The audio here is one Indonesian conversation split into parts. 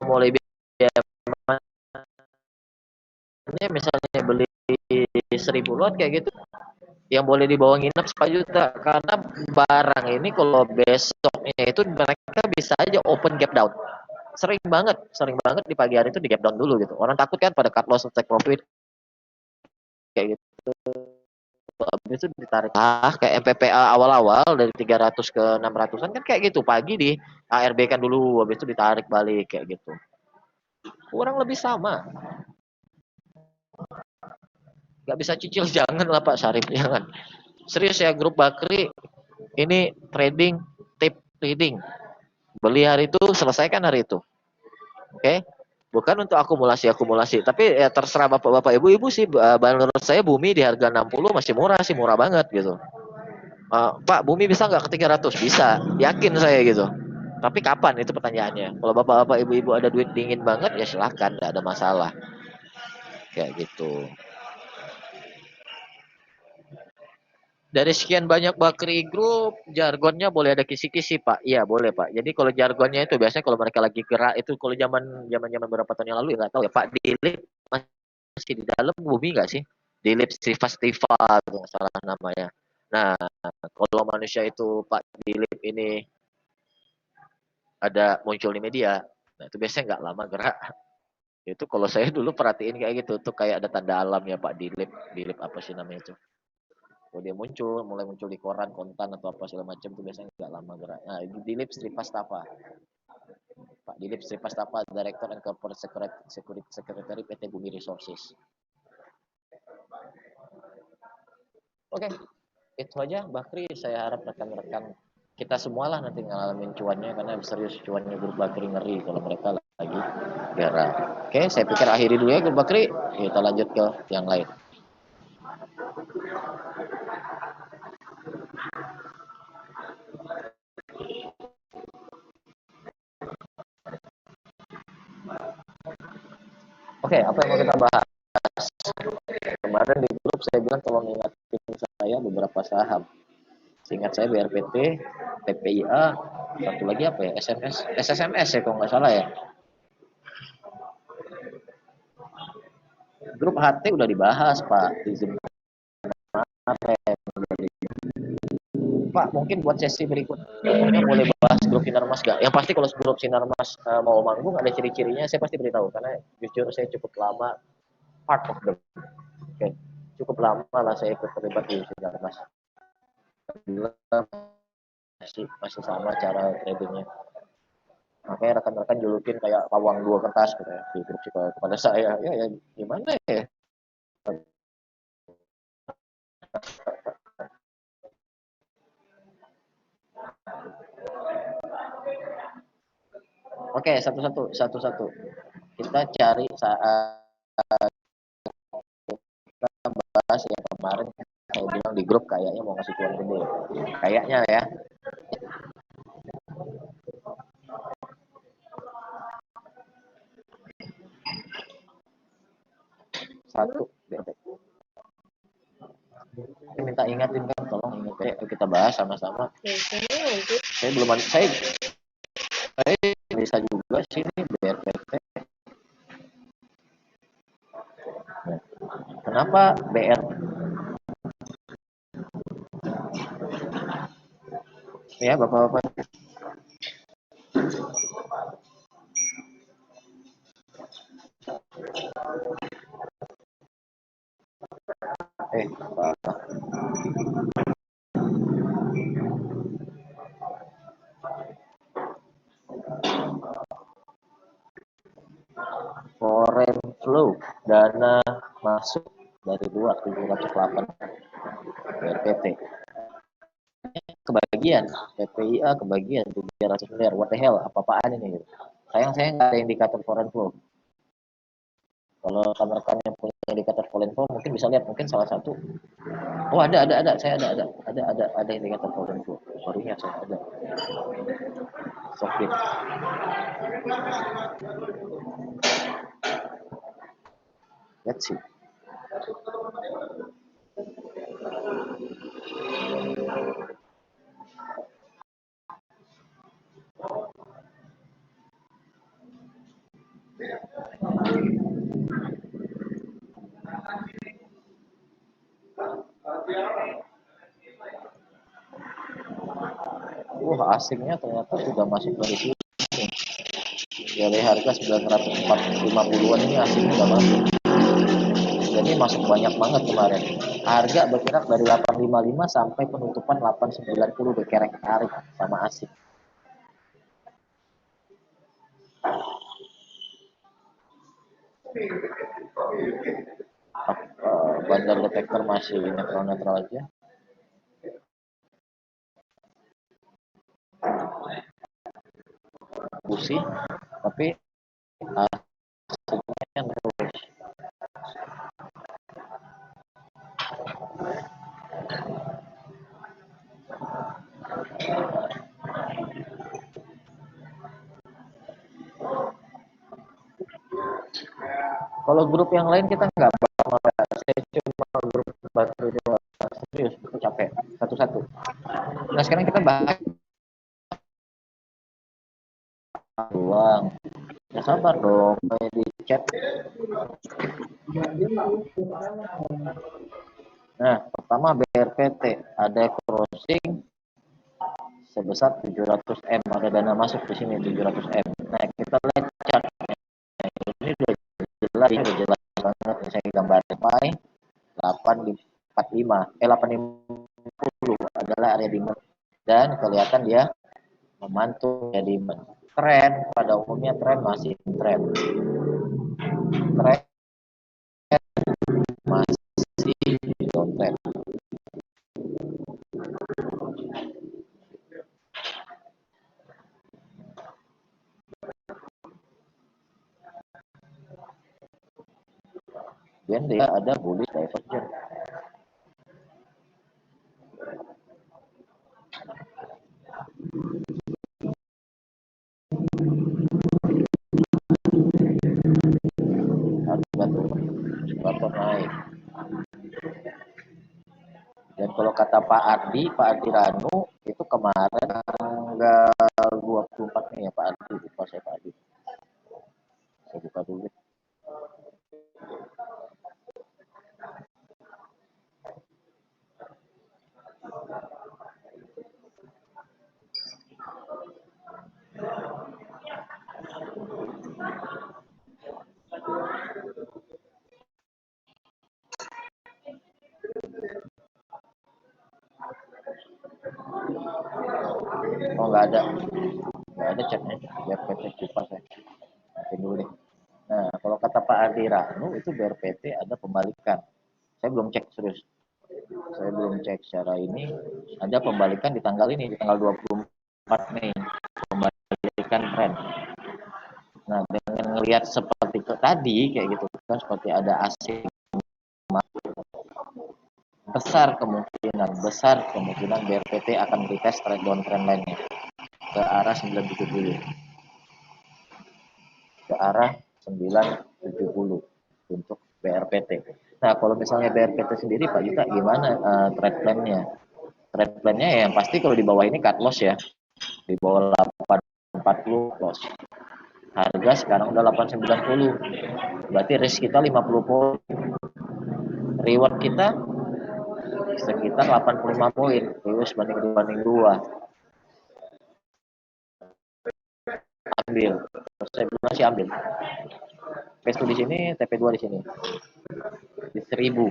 mulai biaya ini misalnya beli 1.000 lot kayak gitu, yang boleh dibawa nginep 4 juta, karena barang ini kalau besoknya itu mereka bisa aja open gap down. Sering banget di pagi hari itu di gap down dulu gitu. Orang takut kan pada cut loss take profit kayak gitu. Habis itu ditarik kayak MPPA awal-awal dari 300 ke 600-an kan kayak gitu. Pagi di ARB kan dulu, habis itu ditarik balik kayak gitu. Kurang lebih sama. Nggak bisa cicil jangan lah Pak Syarif, jangan. Serius ya, grup Bakri ini trading tip trading. Beli hari itu, selesaikan hari itu. Oke? Bukan untuk akumulasi, tapi ya terserah Bapak-bapak Ibu-ibu sih. Menurut saya Bumi di harga 60 masih murah sih, murah banget gitu. Pak, Bumi bisa nggak ke 300? Bisa, yakin saya gitu. Tapi kapan itu pertanyaannya. Kalau Bapak-bapak Ibu-ibu ada duit dingin banget ya silahkan, nggak ada masalah. Kayak gitu. Dari sekian banyak Bakri Group, jargonnya boleh ada kisi-kisi, Pak. Iya, boleh, Pak. Jadi kalau jargonnya itu biasanya kalau mereka lagi gerak itu kalau zaman beberapa tahun yang lalu ya nggak tahu ya, Pak. Dilip masih di dalam bumi nggak sih? Dilip Stiva itu nggak salah namanya. Nah, kalau manusia itu Pak Dilip ini ada muncul di media, nah itu biasanya nggak lama gerak. Itu kalau saya dulu perhatiin kayak gitu, tuh kayak ada tanda alam ya Pak Dilip, Dilip apa sih namanya itu? Kalau dia muncul, mulai muncul di koran, kontan atau apa segala macam tuh biasanya nggak lama gerak. Nah, Dilip Srivastava, Pak Dilip Srivastava, Director and Corporate Secretary PT Bumi Resources. Oke, itu aja Bakri. Saya harap rekan-rekan kita semualah nanti ngalamin cuannya, karena serius cuannya grup Bakri ngeri kalau mereka lagi gerak. Oke, saya pikir akhiri dulu ya grup Bakri. Kita lanjut ke yang lain. Oke, apa yang mau kita bahas? Kemarin di grup saya bilang tolong ingatin saya beberapa saham. Seingat saya BRPT, PPIA, satu lagi apa ya? SMS, SSMS ya kalau nggak salah ya. Grup HT udah dibahas Pak di Zoom kemarin. Pak, mungkin buat sesi berikutnya boleh bahas grup Sinarmas gak? Yang pasti kalau grup Sinarmas mau manggung ada ciri-cirinya saya pasti beritahu, karena jujur saya cukup lama part of the okay. Cukup lama lah saya ikut terlibat di Sinarmas. Masih sama cara tradingnya. Makanya rekan-rekan julukin kayak pawang dua kertas gitu ya, di grup kepada saya. Ya gimana ya? Oke, satu-satu. Kita cari saat kita bahas yang kemarin saya bilang di grup kayaknya mau ngasih cuan gede. Kayaknya ya. Satu. Saya minta ingatin kan, tolong ingat ya, kita bahas sama-sama. Saya belum ada, saya bisa juga sini BRPT. Kenapa BR? Ya bapak-bapak. Pak. Foreign flow, dana masuk dari luar 708 BRPT. Kebagian, PPIA kebagian 300 miliar. What the hell? Apa-apaan ini gitu. Sayang saya nggak ada indikator foreign flow. Kalau rekan-rekan yang punya indikator foreign flow mungkin bisa lihat, mungkin salah satu. Oh ada, saya ada indikator foreign flow. Baru ingat saya ada. Sokit. Let's see. Asingnya ternyata sudah masuk dari sini. Dari harga 950-an ini asingnya sudah masuk. Jadi masuk banyak banget kemarin. Harga bergerak dari 855 sampai penutupan 890 berkerek tarik sama asing. Bandar detektor masih netral-netral aja. Pusing, tapi hasilnya terus. Kalau grup yang lain kita nggak bakal, saya cuma grup baru dua, serius, aku capek satu-satu. Nah sekarang kita bahas doang. Ya sabar dong, kayak di chat. Nah, pertama BRPT ada crossing sebesar 700 M, ada dana masuk di sini 700 M. Nah, kita lihat chart. Ini udah jelas banget. Saya gambarin pai 845, 850 adalah area demand dan kelihatan dia memantul ya demand. Tren pada umumnya tren masih tren masih downtrend. Dan dia ada bullish divergence. Harga turun, sebab naik. Dan kalau kata Pak Ardi Ranu itu kemarin tanggal 24 nih ya Pak Ardi, lupa saya Pak Ardi. Saya buka dulu. Oh nggak ada chatnya, biar PT lupa saya. Nanti dulu deh. Nah kalau kata Pak Ardi Ranu itu BRPT ada pembalikan. Saya belum cek serius. Saya belum cek secara ini. Ada pembalikan di tanggal ini, di tanggal 24 Mei. Pembalikan tren. Nah dengan ngelihat seperti itu tadi kayak gitu kan, seperti ada asing, besar kemungkinan BRPT akan retest trend lainnya ke arah 970, ke arah 970 untuk BRPT. Nah kalau misalnya BRPT sendiri Pak Yuta gimana trend plan-nya? Trend plan-nya ya yang pasti kalau di bawah ini cut loss ya, di bawah 840 loss. Harga sekarang udah 890, berarti risk kita 50 poin, reward kita sekitar 85 poin, terus banding 2. Ambil, saya bilang sih ambil. P1 di sini, TP2 di sini. Di 1000.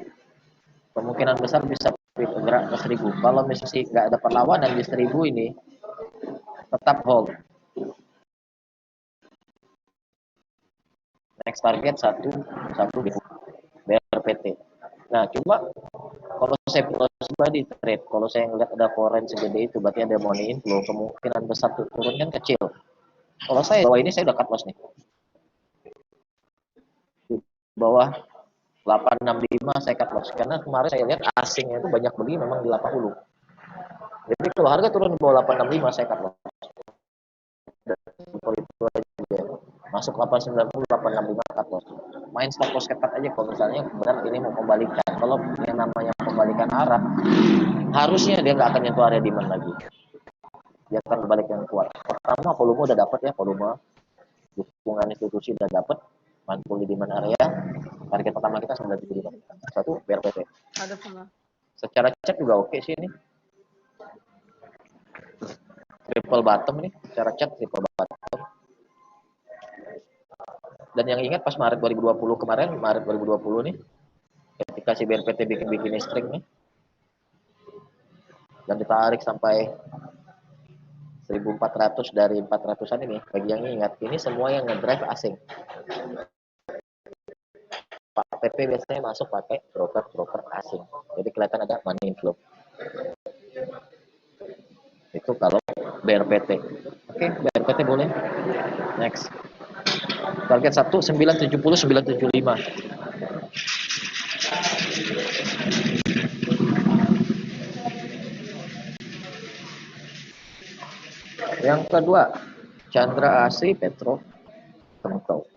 Kemungkinan besar bisa bergerak ke 1000. Kalau misalnya nggak ada perlawanan di 1000 ini, tetap hold. Next target 1 BRPT. Nah, cuma kalau saya pribadi trade, kalau saya ngeliat ada foreign segede itu, berarti ada money inflow, kemungkinan besar turun kan kecil. Kalau saya bawah ini saya udah cut loss nih. Di bawah 865 saya cut loss karena kemarin saya lihat asingnya itu banyak beli memang di 80. Jadi kalau harga turun di bawah 865 saya cut loss. Itu aja. Masuk 890 865 cut loss. Main stop loss ketat aja kalau misalnya benar ini mau kembalikan. Kalau yang namanya pembalikan arah, harusnya dia nggak akan nyentuh area demand lagi. Dia akan balik yang kuat. Pertama volume udah dapat ya, volume dukungan institusi udah dapat mantul di demand area. Target pertama kita 975. Satu BRPT. Ada sama. Secara chat juga oke sih ini. Triple bottom nih, secara chat triple bottom. Dan yang ingat pas Maret 2020 kemarin, Maret 2020 nih, ketika si BRPT bikin string nih, dan ditarik sampai 1400 dari 400-an ini, bagi yang ingat, ini semua yang ngedrive asing. Pak PP biasanya masuk pakai broker asing. Jadi kelihatan ada money inflow. Itu kalau BRPT. Oke, BRPT boleh. Next. Target 1 970 975. Yang kedua, Chandra Asri Petro Kemko.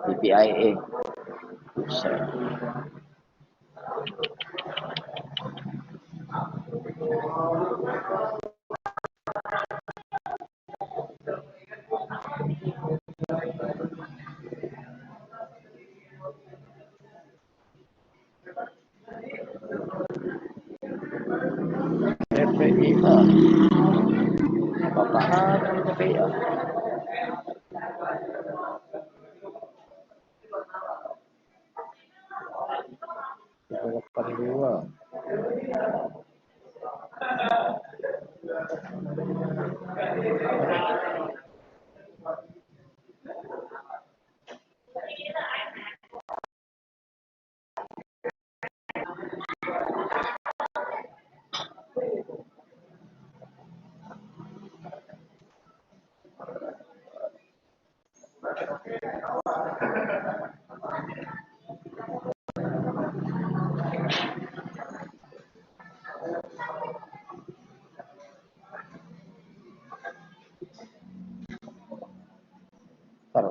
DPIA. TPIA. Apaan ini TPIA? Dua.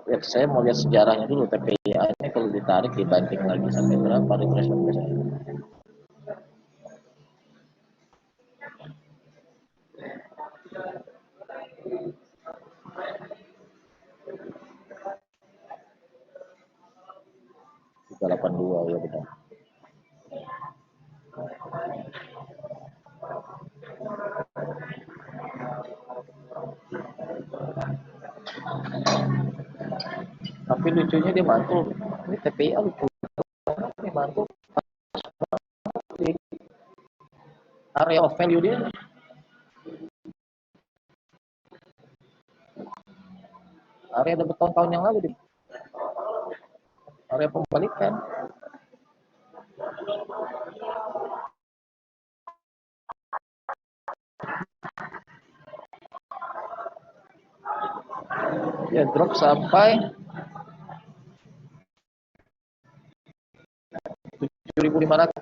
Ya, saya mau lihat sejarahnya dulu TPIA ini kalau ditarik dibanting lagi sampai berapa retracement biasanya. Tiga 82 ya benar. Tapi lucunya dia mantul. Ini TPIA lucu. Ini mantul di area of value dia. Area ada bertahun-tahun yang lalu di area pembalikan. Ya drop sampai 7.500.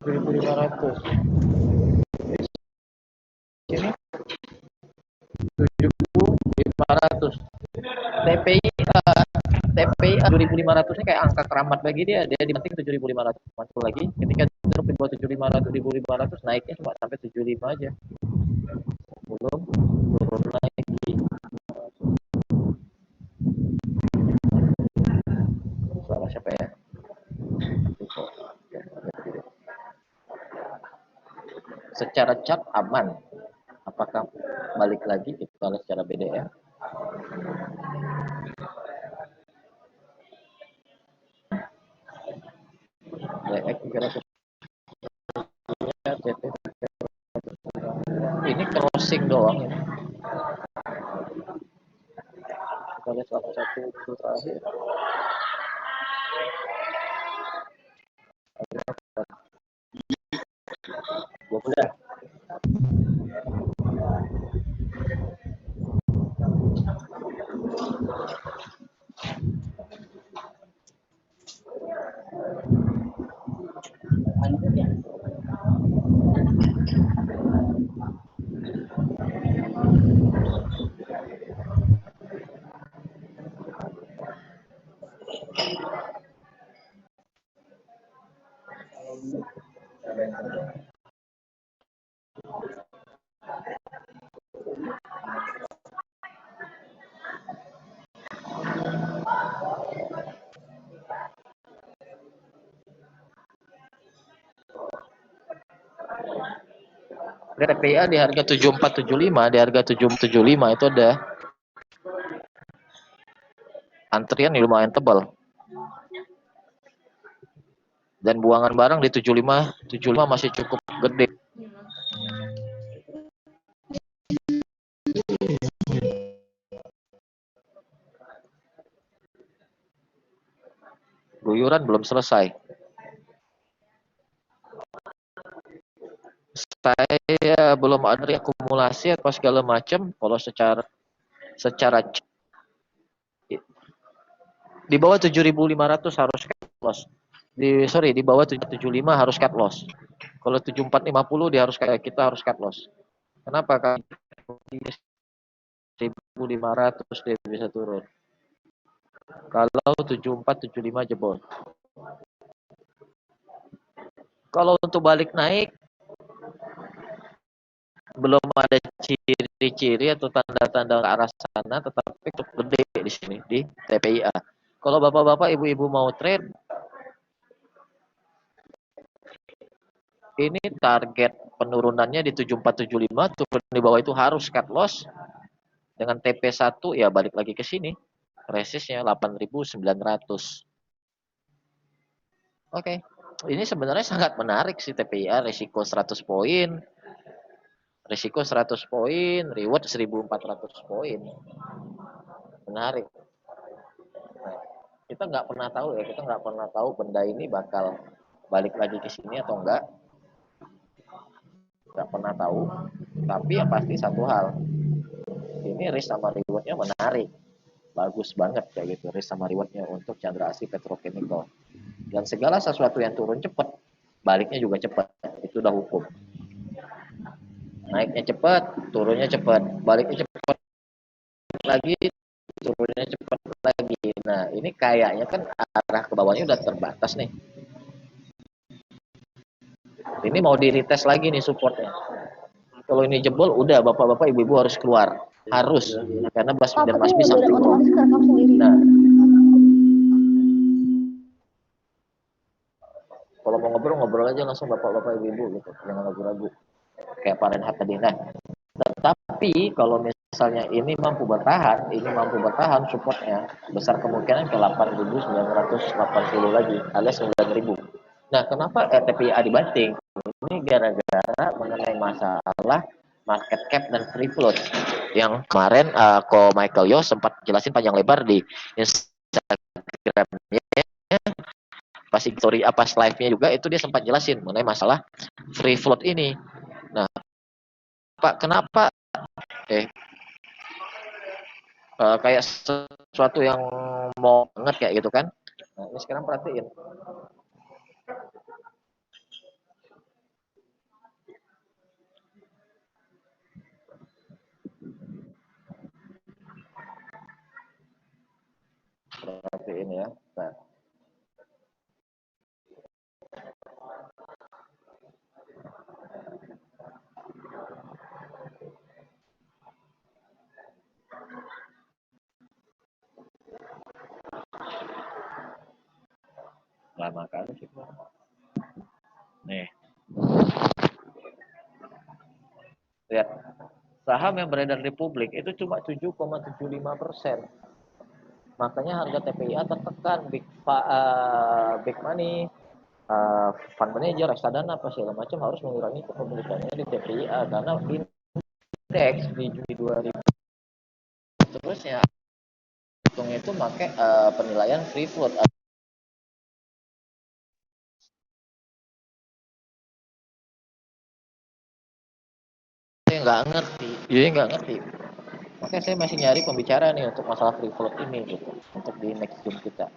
7.500. Sini 7.500. TPI 2.500 ini kayak angka keramat bagi dia. Dia dibanting 7.500 mantul lagi. Ketika drop di bawah 7.500 naiknya cuma sampai 75 aja. Belum turun lagi. Suara siapa ya? Secara chart aman. Apakah balik lagi kita lihat secara BDM? Ini crossing doang ini. Kita lihat salah satu terakhir. Boleh. TPIA di harga 7475, di harga 775 itu ada antrian yang lumayan tebal. Dan buangan barang di 75 masih cukup gede. Guyuran belum selesai. Saya belum ada akumulasi atau segala macam. Kalau secara di bawah 7.500 harus cut loss. Di bawah 775 harus cut loss. Kalau 7450 dia harus kayak kita harus cut loss. Kenapa? Karena 1.500 dia bisa turun. Kalau 7475 jebol. Kalau untuk balik naik belum ada ciri-ciri atau tanda-tanda ke arah sana, tetapi cukup gede di sini di TPIA. Kalau bapak-bapak, ibu-ibu mau trade, ini target penurunannya di 7475, turun di bawah itu harus cut loss. Dengan TP1 ya balik lagi ke sini. Resistnya 8.900. Oke. Ini sebenarnya sangat menarik sih TPIA, risiko 100 poin. Risiko 100 poin, reward 1.400 poin. Menarik. Nah, kita nggak pernah tahu ya, kita nggak pernah tahu benda ini bakal balik lagi ke sini atau enggak. Nggak pernah tahu. Tapi yang pasti satu hal, ini risk sama rewardnya menarik. Bagus banget kayak gitu, risk sama rewardnya untuk Chandra Asri Petrochemical. Dan segala sesuatu yang turun cepat, baliknya juga cepat. Itu udah hukum. Naiknya cepat, turunnya cepat, baliknya cepat lagi, turunnya cepat lagi. Nah, ini kayaknya kan arah ke bawahnya udah terbatas nih. Ini mau di retest lagi nih supportnya. Kalau ini jebol, udah bapak-bapak, ibu-ibu harus keluar. Harus, karena Basmi dan Masmi something wrong. Nah, kalau mau ngobrol aja langsung bapak-bapak, ibu-ibu gitu. Jangan ragu-ragu. Kayak Pak Renhat tadi. Nah, tetapi kalau misalnya ini mampu bertahan supportnya besar kemungkinan ke 8.980 lagi alias 9.000. Nah, kenapa RTPA dibanting? Ini gara-gara mengenai masalah market cap dan free float yang kemarin Ko Michael Yo sempat jelasin panjang lebar di Instagramnya, pas story apa live-nya juga itu dia sempat jelasin mengenai masalah free float ini. Nah, Pak, kenapa kayak sesuatu yang mau banget kayak gitu kan? Nah, ini sekarang perhatiin. Perhatiin ya. Nah, lama kali sih. Nih, lihat. Saham yang beredar di publik itu cuma 7,75%. Makanya harga TPIA tertekan. Big money, fund manager, reksadana, apa segala macam harus mengurangi kepemilikannya di TPIA karena indeks di Juni 2000 terusnya hitungnya itu pakai penilaian free float. Saya nggak ngerti. Makanya saya masih nyari pembicara nih untuk masalah free float ini gitu, untuk di next Zoom kita.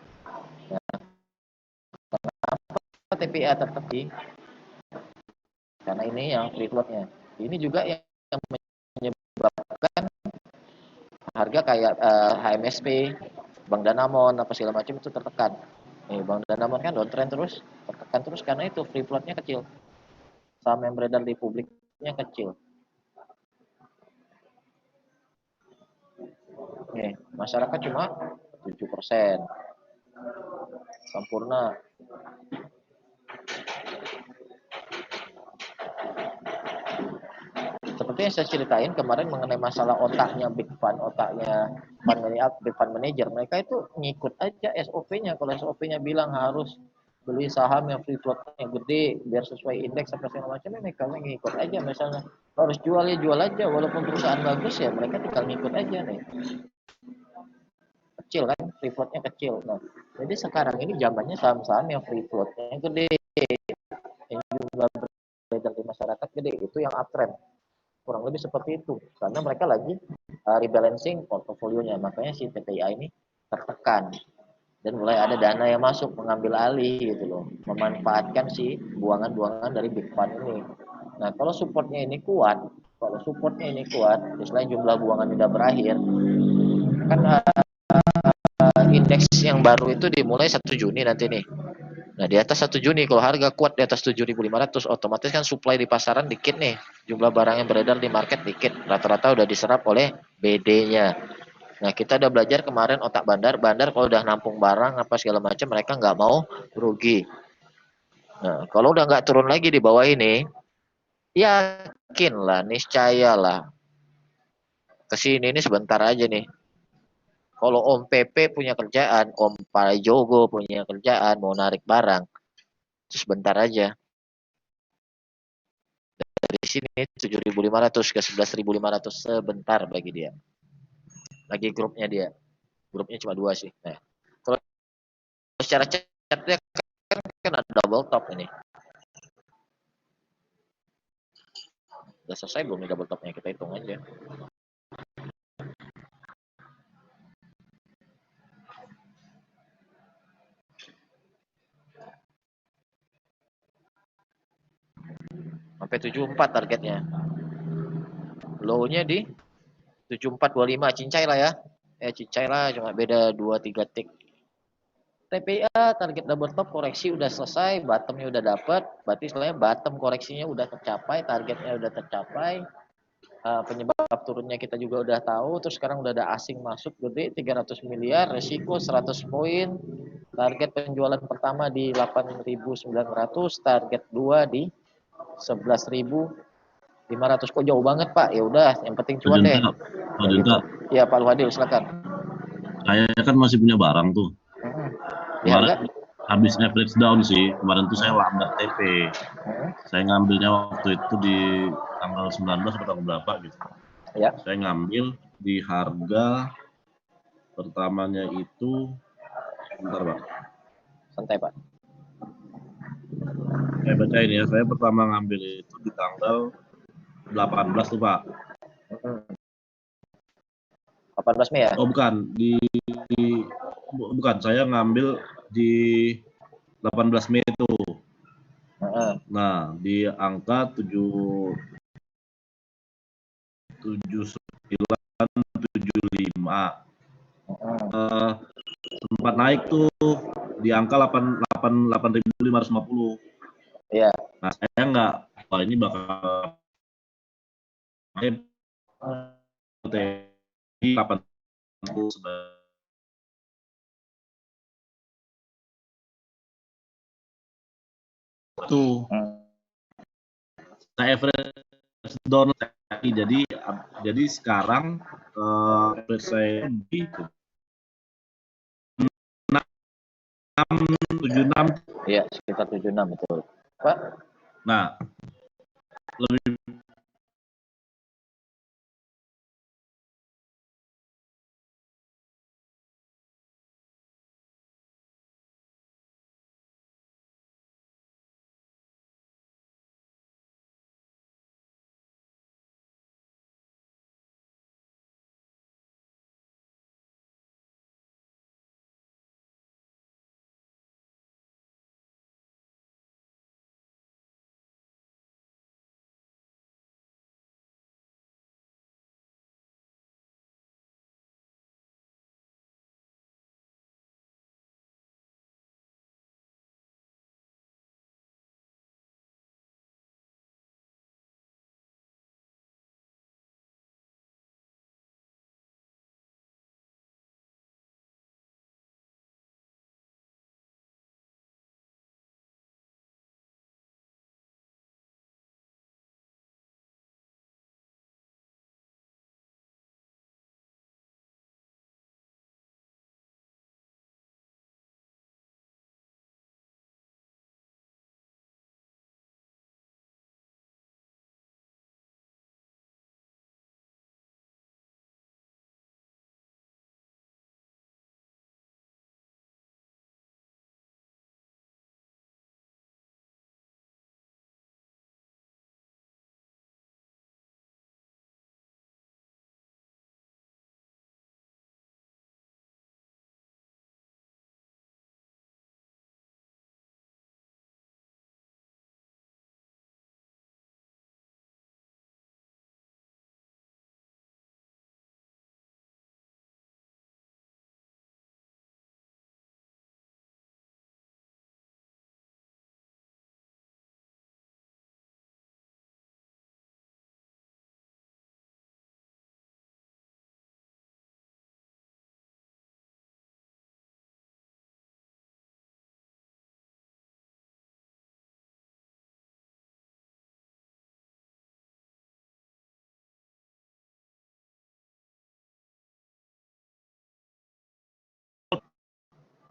Nah, TPA tetap di karena ini yang free floatnya. Ini juga yang menyebabkan harga kayak HMSP, Bank Danamon, apa segala macam itu tertekan. Nih, Bank Danamon kan downtrend terus, tertekan terus karena itu free floatnya kecil. Saham yang beredar di publiknya kecil. Nih, masyarakat cuma 7%. Sampurna yang saya ceritain kemarin mengenai masalah otaknya Big Fund, otaknya Big Fund Manager. Mereka itu ngikut aja SOP-nya. Kalau SOP-nya bilang harus beli saham yang free float-nya gede biar sesuai indeks apa segala macam, mereka ngikut aja. Misalnya harus jual ya jual aja, walaupun perusahaan bagus ya mereka tinggal ngikut aja nih. Kecil kan, free float-nya kecil. Nah, jadi sekarang ini zamannya saham-saham yang free float-nya gede, yang jumlah beredar di masyarakat gede, itu yang uptrend. Kurang lebih seperti itu. Karena mereka lagi rebalancing portofolionya. Makanya si TPIA ini tertekan. Dan mulai ada dana yang masuk mengambil alih gitu loh. Memanfaatkan si buangan-buangan dari Big Fund ini. Nah, kalau supportnya ini kuat, selain jumlah buangan sudah berakhir, kan indeks yang baru itu dimulai 1 Juni nanti nih. Nah, di atas 1 Juni kalau harga kuat di atas 7.500, otomatis kan supply di pasaran dikit nih. Jumlah barang yang beredar di market dikit. Rata-rata udah diserap oleh BD-nya. Nah, kita udah belajar kemarin otak bandar. Bandar kalau udah nampung barang apa segala macam, mereka nggak mau rugi. Nah, kalau udah nggak turun lagi di bawah ini, yakin lah, niscaya lah. Kesini ini sebentar aja nih. Kalau Om PP punya kerjaan, Om Jogo punya kerjaan, mau narik barang, sebentar aja. Dari sini 7.500 ke 11.500 sebentar bagi dia. Lagi grupnya dia. Grupnya cuma 2 sih. Nah, kalau secara chartnya kan ada double top ini. Udah selesai belum nih double topnya? Kita hitung aja. Sampai 74 targetnya. Low-nya di 7425, cincai lah ya. Cincai lah, cuma beda 2-3 tick. TPA target double top koreksi udah selesai, bottomnya udah dapat, berarti istilahnya bottom koreksinya udah tercapai, targetnya udah tercapai, penyebab turunnya kita juga udah tahu. Terus sekarang udah ada asing masuk gede 300 miliar, resiko 100 poin, target penjualan pertama di 8.900, target 2 di 11.500. Kok jauh banget Pak? Ya udah, yang penting cuan deh. Pak Dinta, Iya Pak Luhadil, silakan. saya kan masih punya barang tuh. Di harga? Kemarin habis average down sih. Kemarin tuh saya lambat TP. Saya ngambilnya waktu itu di tanggal 19 atau tanggal berapa gitu. Ya. Saya ngambil di harga pertamanya itu, bentar Pak. Santai Pak. Saya bacain ya. Saya pertama ngambil itu di tanggal 18 tuh Pak. 18 Mei ya? Oh bukan, bukan, saya ngambil di 18 Mei itu. Nah, di angka 7975. Sempat naik tuh di angka 8.550. Iya. Nah, saya nggak, wah ini bakal di 80 tuh. Saya average down lagi, jadi sekarang average saya di 76. Iya, sekitar 76 betul. Pak? Nah, lebih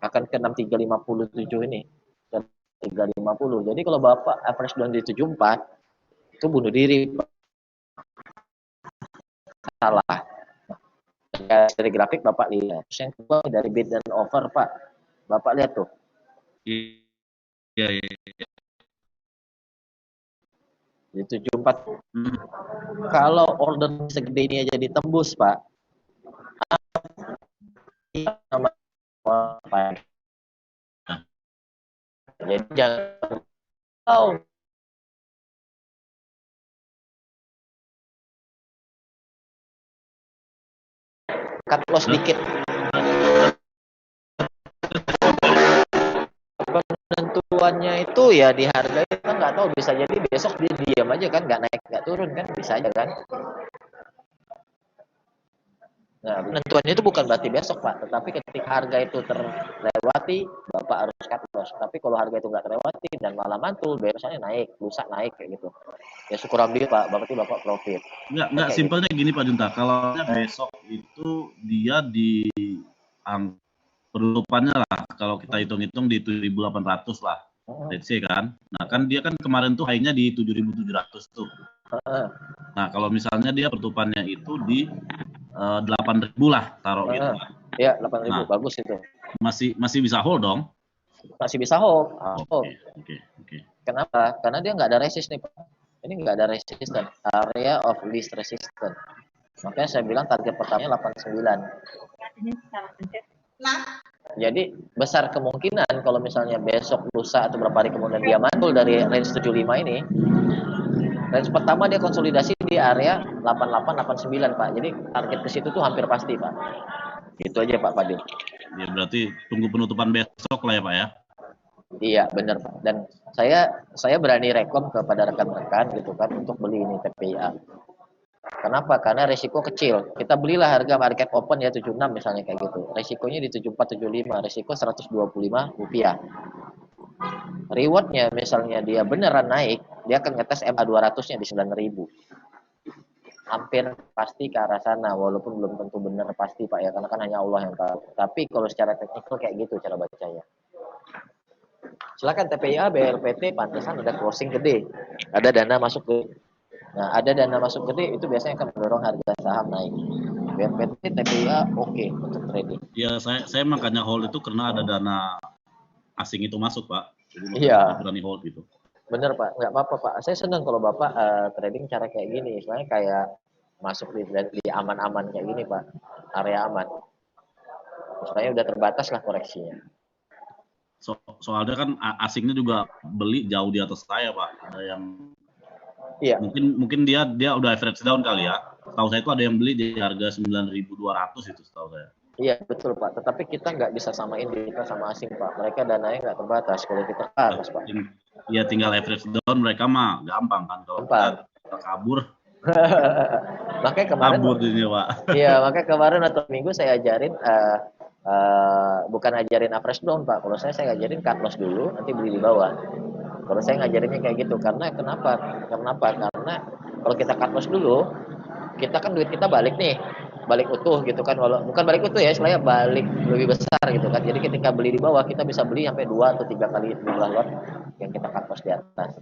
akan ke 6357 ini, ke 350. Jadi kalau Bapak average down di 74 itu bunuh diri, salah. Dari grafik Bapak lihat. Yang kedua dari bid dan offer Pak, Bapak lihat tuh. Iya, iya. Di 74. Kalau order segede ini aja ditembus Pak, jadi jangan cut loss dikit. Penentuannya itu ya di harga, kita nggak tahu, bisa jadi besok dia diam aja kan, nggak naik nggak turun kan, bisa aja kan. Nah, penentuannya itu bukan berarti besok Pak, tetapi ketika harga itu terlewati, Bapak harus cut loss. Tapi kalau harga itu nggak terlewati dan malah mantul, besoknya naik, lusa naik kayak gitu, ya syukur ambil Pak, berarti Bapak profit. Nggak simpelnya gitu. Gini Pak Junta, kalau besok itu dia di penutupannya lah, kalau kita hitung-hitung di 7.800 lah, let's say kan. Nah kan dia kan kemarin tuh high-nya di 7.700 tuh. Nah kalau misalnya dia penutupannya itu di 8.000 lah, taruh gitu. Ya 8.000, bagus itu. Masih bisa hold dong? Masih bisa hold. Oke. Kenapa? Karena dia nggak ada resist nih Pak. Ini nggak ada resistance, area of least resistance. Makanya saya bilang target pertamanya 89. Jadi besar kemungkinan kalau misalnya besok, lusa, atau berapa hari kemudian dia mantul dari range 75 ini, range pertama dia konsolidasi di area 8889 Pak. Jadi target ke situ tuh hampir pasti Pak. Itu aja Pak Fadil. Ya berarti tunggu penutupan besok lah ya Pak ya. Iya benar Pak. Dan saya berani rekom kepada rekan-rekan gitu kan untuk beli ini TPIA. Kenapa? Karena resiko kecil. Kita belilah harga market open ya 76 misalnya kayak gitu. Resikonya di 7475, resiko Rp125. Rewardnya misalnya dia beneran naik, dia akan ngetes MA 200-nya di 9.000. Hampir pasti ke arah sana, walaupun belum tentu benar pasti Pak ya, karena kan hanya Allah yang tahu. Tapi kalau secara teknikal kayak gitu cara bacanya. Silakan TPIA, BLPT, pantesan ada closing gede, ada dana masuk ke. Nah, ada dana masuk gede itu biasanya akan mendorong harga saham naik. BLPT, TPIA oke untuk trading. Ya, saya makanya hold itu karena ada dana asing itu masuk Pak. Jadi iya. Berani hold gitu. Bener Pak, nggak apa-apa Pak. Saya senang kalau Bapak trading cara kayak gini. Soalnya kayak masuk di aman-aman kayak gini Pak, area aman. Soalnya udah terbatas lah koreksinya. Soalnya kan asingnya juga beli jauh di atas saya Pak. Ada yang iya. Mungkin dia udah average down kali ya. Setahu saya itu ada yang beli di harga 9.200 itu setahu saya. Iya betul Pak. Tetapi kita nggak bisa samain kita sama asing Pak. Mereka dananya nggak terbatas. Kalau kita terbatas Pak. Iya tinggal average down, mereka mah gampang kan kalau kita kabur. Makanya kemarin kabur ini Pak. Iya makanya kemarin atau minggu saya ajarin bukan ajarin average down Pak. Kalau saya ngajarin cut loss dulu, nanti beli di bawah. Kalau saya ngajarinnya kayak gitu, karena kenapa? Karena kalau kita cut loss dulu, kita kan duit kita balik nih, balik utuh gitu kan, bukan balik utuh ya, istilahnya balik lebih besar gitu kan. Jadi ketika beli di bawah, kita bisa beli sampai 2 atau 3 kali jumlah lot yang kita cut loss di atas,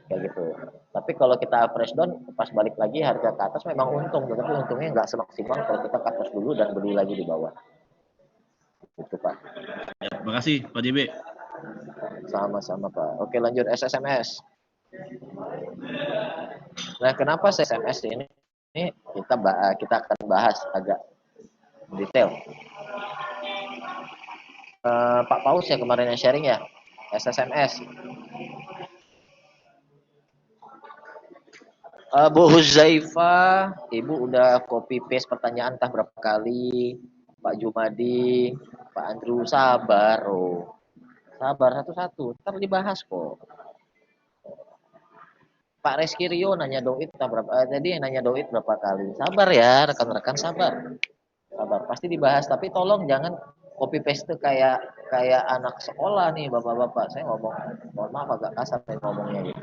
kayak gitu. Tapi kalau kita average down, pas balik lagi harga ke atas memang untung, tapi untungnya nggak semaksimal kalau kita cut loss dulu dan beli lagi di bawah. Gitu Pak. Ya, terima kasih Pak JB. Sama-sama Pak. Oke lanjut SSMS. Nah kenapa SSMS ini kita akan bahas agak detail. Pak Paus ya kemarin yang sharing ya SSMS. Bu Huzaifah, Ibu udah copy paste pertanyaan entah berapa kali. Pak Jumadi, Pak Andrew, sabar. Sabar satu-satu, ntar dibahas kok. Pak Reski Rio nanya doit jadi nanya doit berapa kali. Sabar ya rekan-rekan, sabar. Pasti dibahas, tapi tolong jangan copy paste kayak anak sekolah nih Bapak-bapak. Saya mohon maaf agak kasar nih ngomongnya gitu.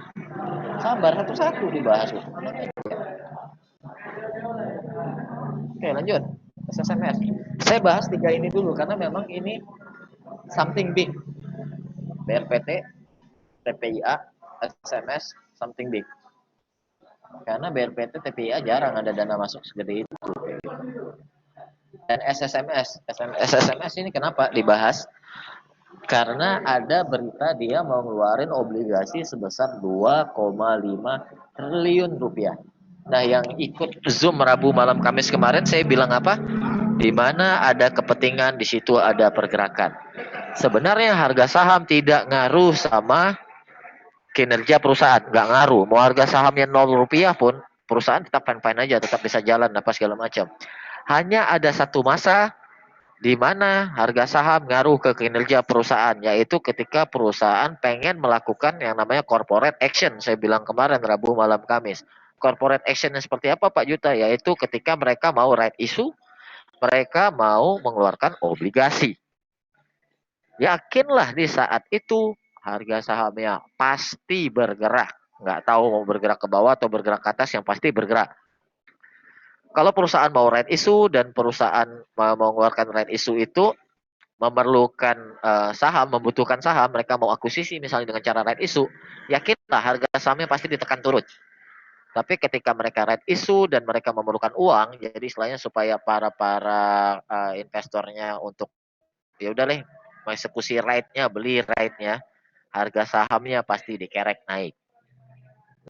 Sabar satu-satu dibahas. Oke, lanjut. SSMS. Saya bahas 3 ini dulu karena memang ini something big. BRPT, TPIA, SMS, something big. Karena BRPT, TPIA jarang ada dana masuk segede itu. Dan SSMS ini kenapa dibahas? Karena ada berita dia mau ngeluarin obligasi sebesar 2,5 triliun rupiah. Nah, yang ikut Zoom Rabu malam Kamis kemarin saya bilang apa? Di mana ada kepentingan, di situ ada pergerakan. Sebenarnya harga saham tidak ngaruh sama kinerja perusahaan, nggak ngaruh. Mau harga sahamnya 0 rupiah pun, perusahaan tetap fine-fine aja, tetap bisa jalan, apa segala macam. Hanya ada satu masa di mana harga saham ngaruh ke kinerja perusahaan, yaitu ketika perusahaan pengen melakukan yang namanya corporate action. Saya bilang kemarin Rabu malam Kamis. Corporate action yang seperti apa Pak Juta? Yaitu ketika mereka mau right issue, mereka mau mengeluarkan obligasi. Yakinlah di saat itu harga sahamnya pasti bergerak. Nggak tahu mau bergerak ke bawah atau bergerak ke atas, yang pasti bergerak. Kalau perusahaan mau right issue dan perusahaan mau mengeluarkan right issue itu memerlukan saham, membutuhkan saham, mereka mau akuisisi misalnya dengan cara right issue, yakinlah harga sahamnya pasti ditekan turun. Tapi ketika mereka right issue dan mereka memerlukan uang, jadi istilahnya supaya para investornya untuk ya udah deh mengeksekusi right-nya, beli right-nya, harga sahamnya pasti dikerek naik.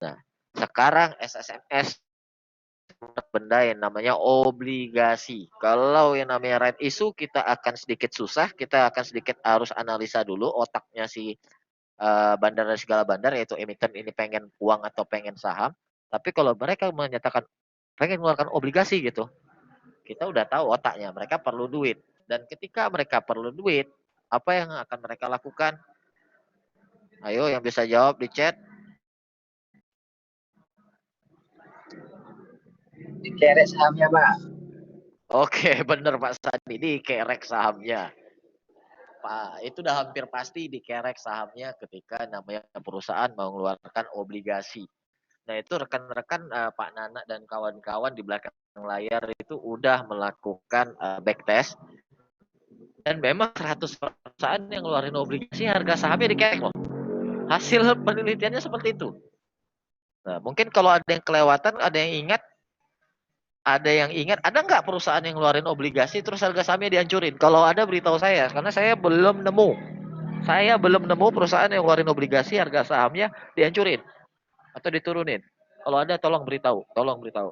Nah, sekarang SSMS benda yang namanya obligasi. Kalau yang namanya right issue kita akan sedikit susah, kita akan sedikit harus analisa dulu otaknya si bandar dan segala bandar, yaitu emiten ini pengen uang atau pengen saham. Tapi kalau mereka menyatakan pengen mengeluarkan obligasi gitu, kita udah tahu otaknya, mereka perlu duit. Dan ketika mereka perlu duit, apa yang akan mereka lakukan? Ayo yang bisa jawab di chat. Dikerek sahamnya Pak. Oke, bener Pak Sandi, dikerek sahamnya. Pak, itu udah hampir pasti dikerek sahamnya ketika namanya perusahaan mau mengeluarkan obligasi. Nah, itu rekan-rekan Pak Nana dan kawan-kawan di belakang layar itu udah melakukan backtest, dan memang 100 perusahaan yang ngeluarin obligasi harga sahamnya dikerek loh. Hasil penelitiannya seperti itu. Nah, mungkin kalau ada yang kelewatan, ada nggak perusahaan yang ngeluarin obligasi terus harga sahamnya dihancurin? Kalau ada beritahu saya, karena saya belum nemu. Saya belum nemu perusahaan yang ngeluarin obligasi harga sahamnya dihancurin atau diturunin. Kalau ada tolong beritahu, tolong beritahu.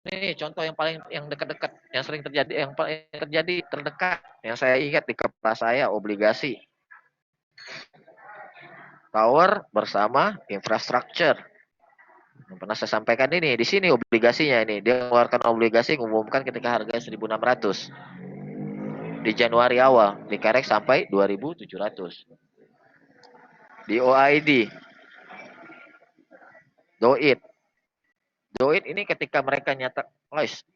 Ini contoh yang dekat-dekat, yang sering terjadi, yang paling terjadi terdekat, yang saya ingat di kepala saya, obligasi. Tower bersama infrastructure. Yang pernah saya sampaikan ini, di sini obligasinya ini. Dia mengeluarkan obligasi, mengumumkan ketika harga 1.600. Di Januari awal, dikerek sampai 2.700. Di OID, Doit. Doit ini ketika mereka nyata, guys,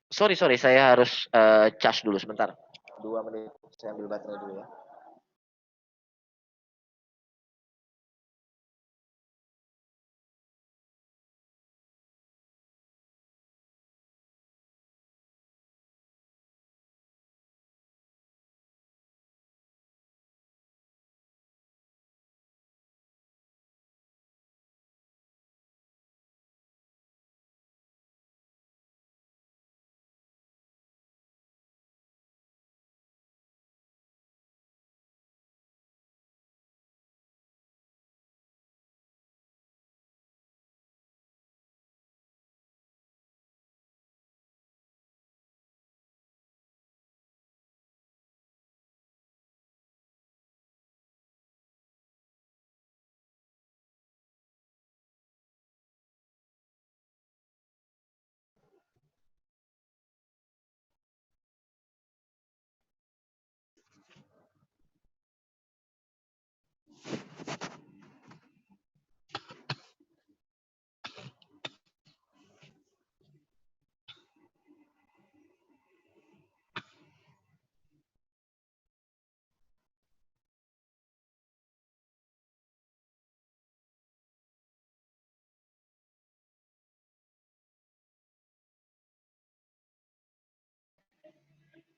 sorry, saya harus charge dulu sebentar. 2 menit, saya ambil baterai dulu ya.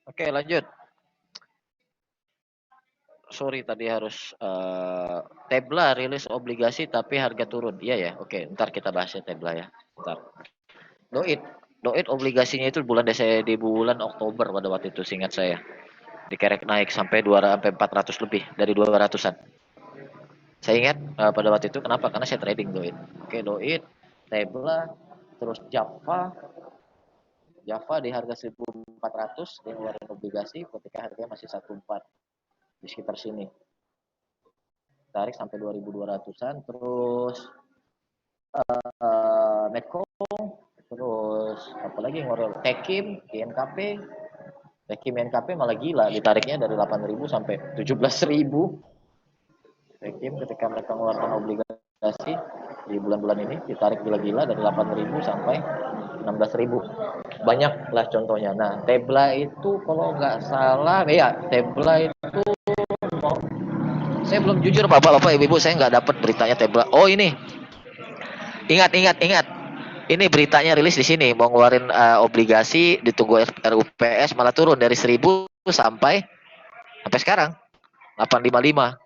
Oke, lanjut. Sorry tadi harus Tebla rilis obligasi tapi harga turun. Iya ya. Oke, ntar kita bahas ya Tebla ya. Ntar. Doit. Doit obligasinya itu di bulan Oktober pada waktu itu seingat saya. Dikerek naik sampai 200 sampai 400 lebih dari 200-an. Saya ingat pada waktu itu kenapa? Karena saya trading Doit. Oke, Doit, Tebla, terus Java. Java di harga 1.400 dia ngeluarin obligasi ketika harganya masih 1.4 di sekitar sini. Tarik sampai 2.200-an, terus Medco, terus apalagi yang ngeluarin Tekim, INKP. Tekim INKP malah gila ditariknya dari 8.000 sampai 17.000. Tekim ketika mereka mengeluarkan obligasi di bulan-bulan ini ditarik gila-gila dari 8.000 sampai 16.000. Banyak lah contohnya. Nah, Tebla itu kalau nggak salah, ya Tebla itu saya belum jujur bapak-bapak ibu-ibu saya nggak dapat beritanya Tebla. Oh ini, ingat. Ini beritanya rilis di sini mau ngeluarin obligasi ditunggu RUPS malah turun dari 1.000 sampai sekarang 855.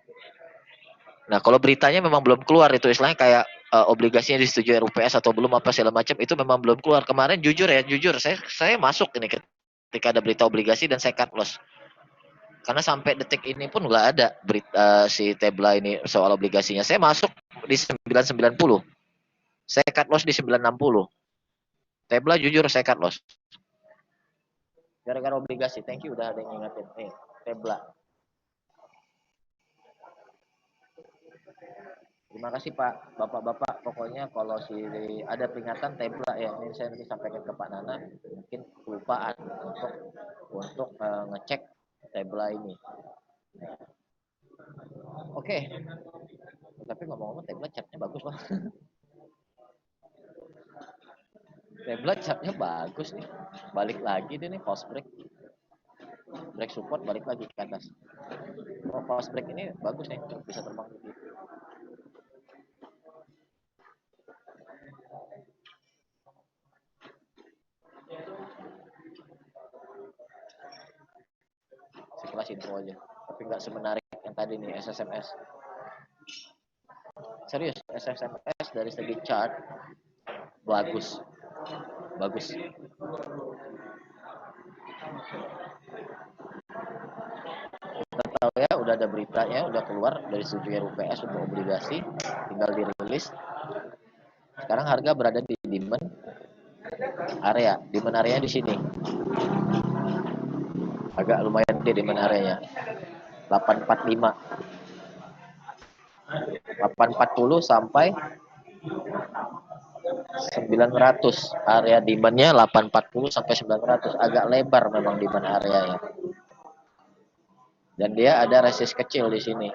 Nah, kalau beritanya memang belum keluar itu istilahnya kayak obligasinya disetujui RUPS atau belum apa segala macam itu memang belum keluar. Kemarin jujur saya masuk ini ketika ada berita obligasi dan saya cut loss. Karena sampai detik ini pun nggak ada berita si Tebla ini soal obligasinya. Saya masuk di 990. Saya cut loss di 960. Tebla jujur saya cut loss. Gara-gara obligasi. Thank you udah ada yang ngingetin. Nih, Tebla. Terima kasih Pak, Bapak-bapak. Pokoknya kalau ada peringatan Tebla ya, ini saya nanti sampaikan ke Pak Nana. Mungkin kelupaan untuk ngecek Tebla ini. Oke. Tapi ngomong-ngomong Tebla chartnya bagus loh. Tebla chartnya bagus nih. Balik lagi deh nih post break. Break support balik lagi ke atas. Oh, post break ini bagus nih, bisa terbang lebih. Sekelas intro aja, tapi nggak semenarik yang tadi nih SSMS. Serius, SSMS dari segi chart bagus. Kita tahu ya, udah ada beritanya, udah keluar dari setujui RUPS untuk obligasi, tinggal dirilis. Sekarang harga berada di demand area di sini. Agak lumayan di demand areanya. 845. 840 sampai 900. Area demandnya 840 sampai 900. Agak lebar memang demand areanya. Dan dia ada resist kecil di sini.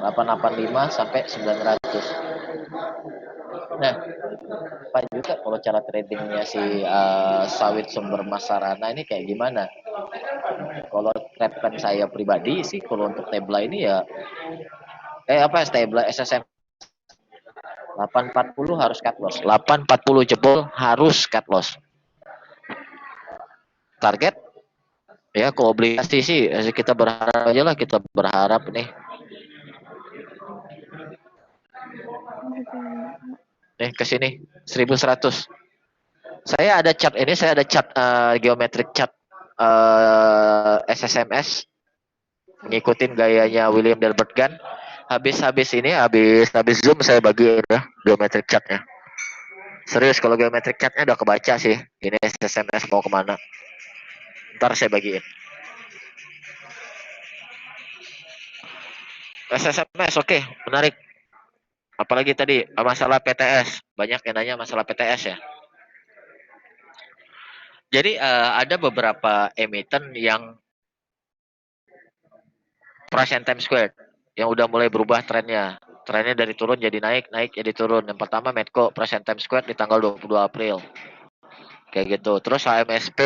885 sampai 900. Nah, Pak juga kalau cara tradingnya si sawit sumber Masarana ini kayak gimana? Kalau trade saya pribadi sih kalau untuk Tebla ini ya Tebla SSM 840 harus cut loss. 840 jebol harus cut loss. Target ya kalau obligasi sih kita berharap aja lah, kita berharap nih. Ke sini 1100. Saya ada chart geometric chart SSMS ngikutin gayanya William Delbert Gunn. Habis Zoom saya bagi ya geometric chartnya. Serius kalau geometric chartnya udah kebaca sih. Ini SSMS mau kemana? Ntar saya bagiin. SSMS oke, menarik. Apalagi tadi masalah PTS. Banyak yang nanya masalah PTS ya. Jadi ada beberapa emiten yang price and time squared yang udah mulai berubah trennya. Trennya dari turun jadi naik jadi turun. Yang pertama Medco price and time squared di tanggal 22 April. Kayak gitu. Terus HMSP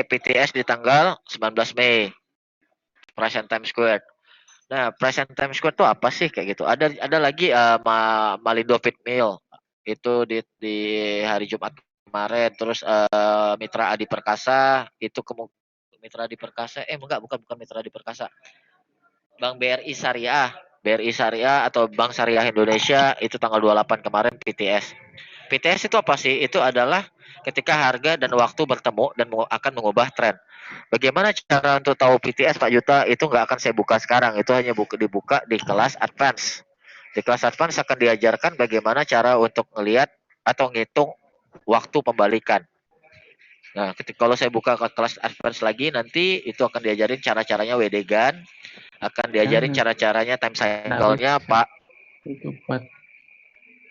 PTS di tanggal 19 Mei. Price and time squared. Nah, price and time squared itu apa sih kayak gitu? Ada lagi Malindo Feed Mill. itu di hari Jumat kemarin. Terus Mitra Adi Perkasa itu Mitra Adi Perkasa bukan Mitra Adi Perkasa, Bank BRI Syariah. BRI Syariah atau Bank Syariah Indonesia itu tanggal 28 kemarin PTS. PTS itu apa sih? Itu adalah ketika harga dan waktu bertemu dan akan mengubah tren. Bagaimana cara untuk tahu PTS Pak Juta? Itu nggak akan saya buka sekarang. Itu hanya dibuka di kelas advance. Di kelas advance akan diajarkan bagaimana cara untuk melihat atau ngitung waktu pembalikan. Nah, kalau saya buka ke kelas advance lagi, nanti itu akan diajarin cara-caranya WD-GAN, akan diajarin cara-caranya time cycle-nya Pak,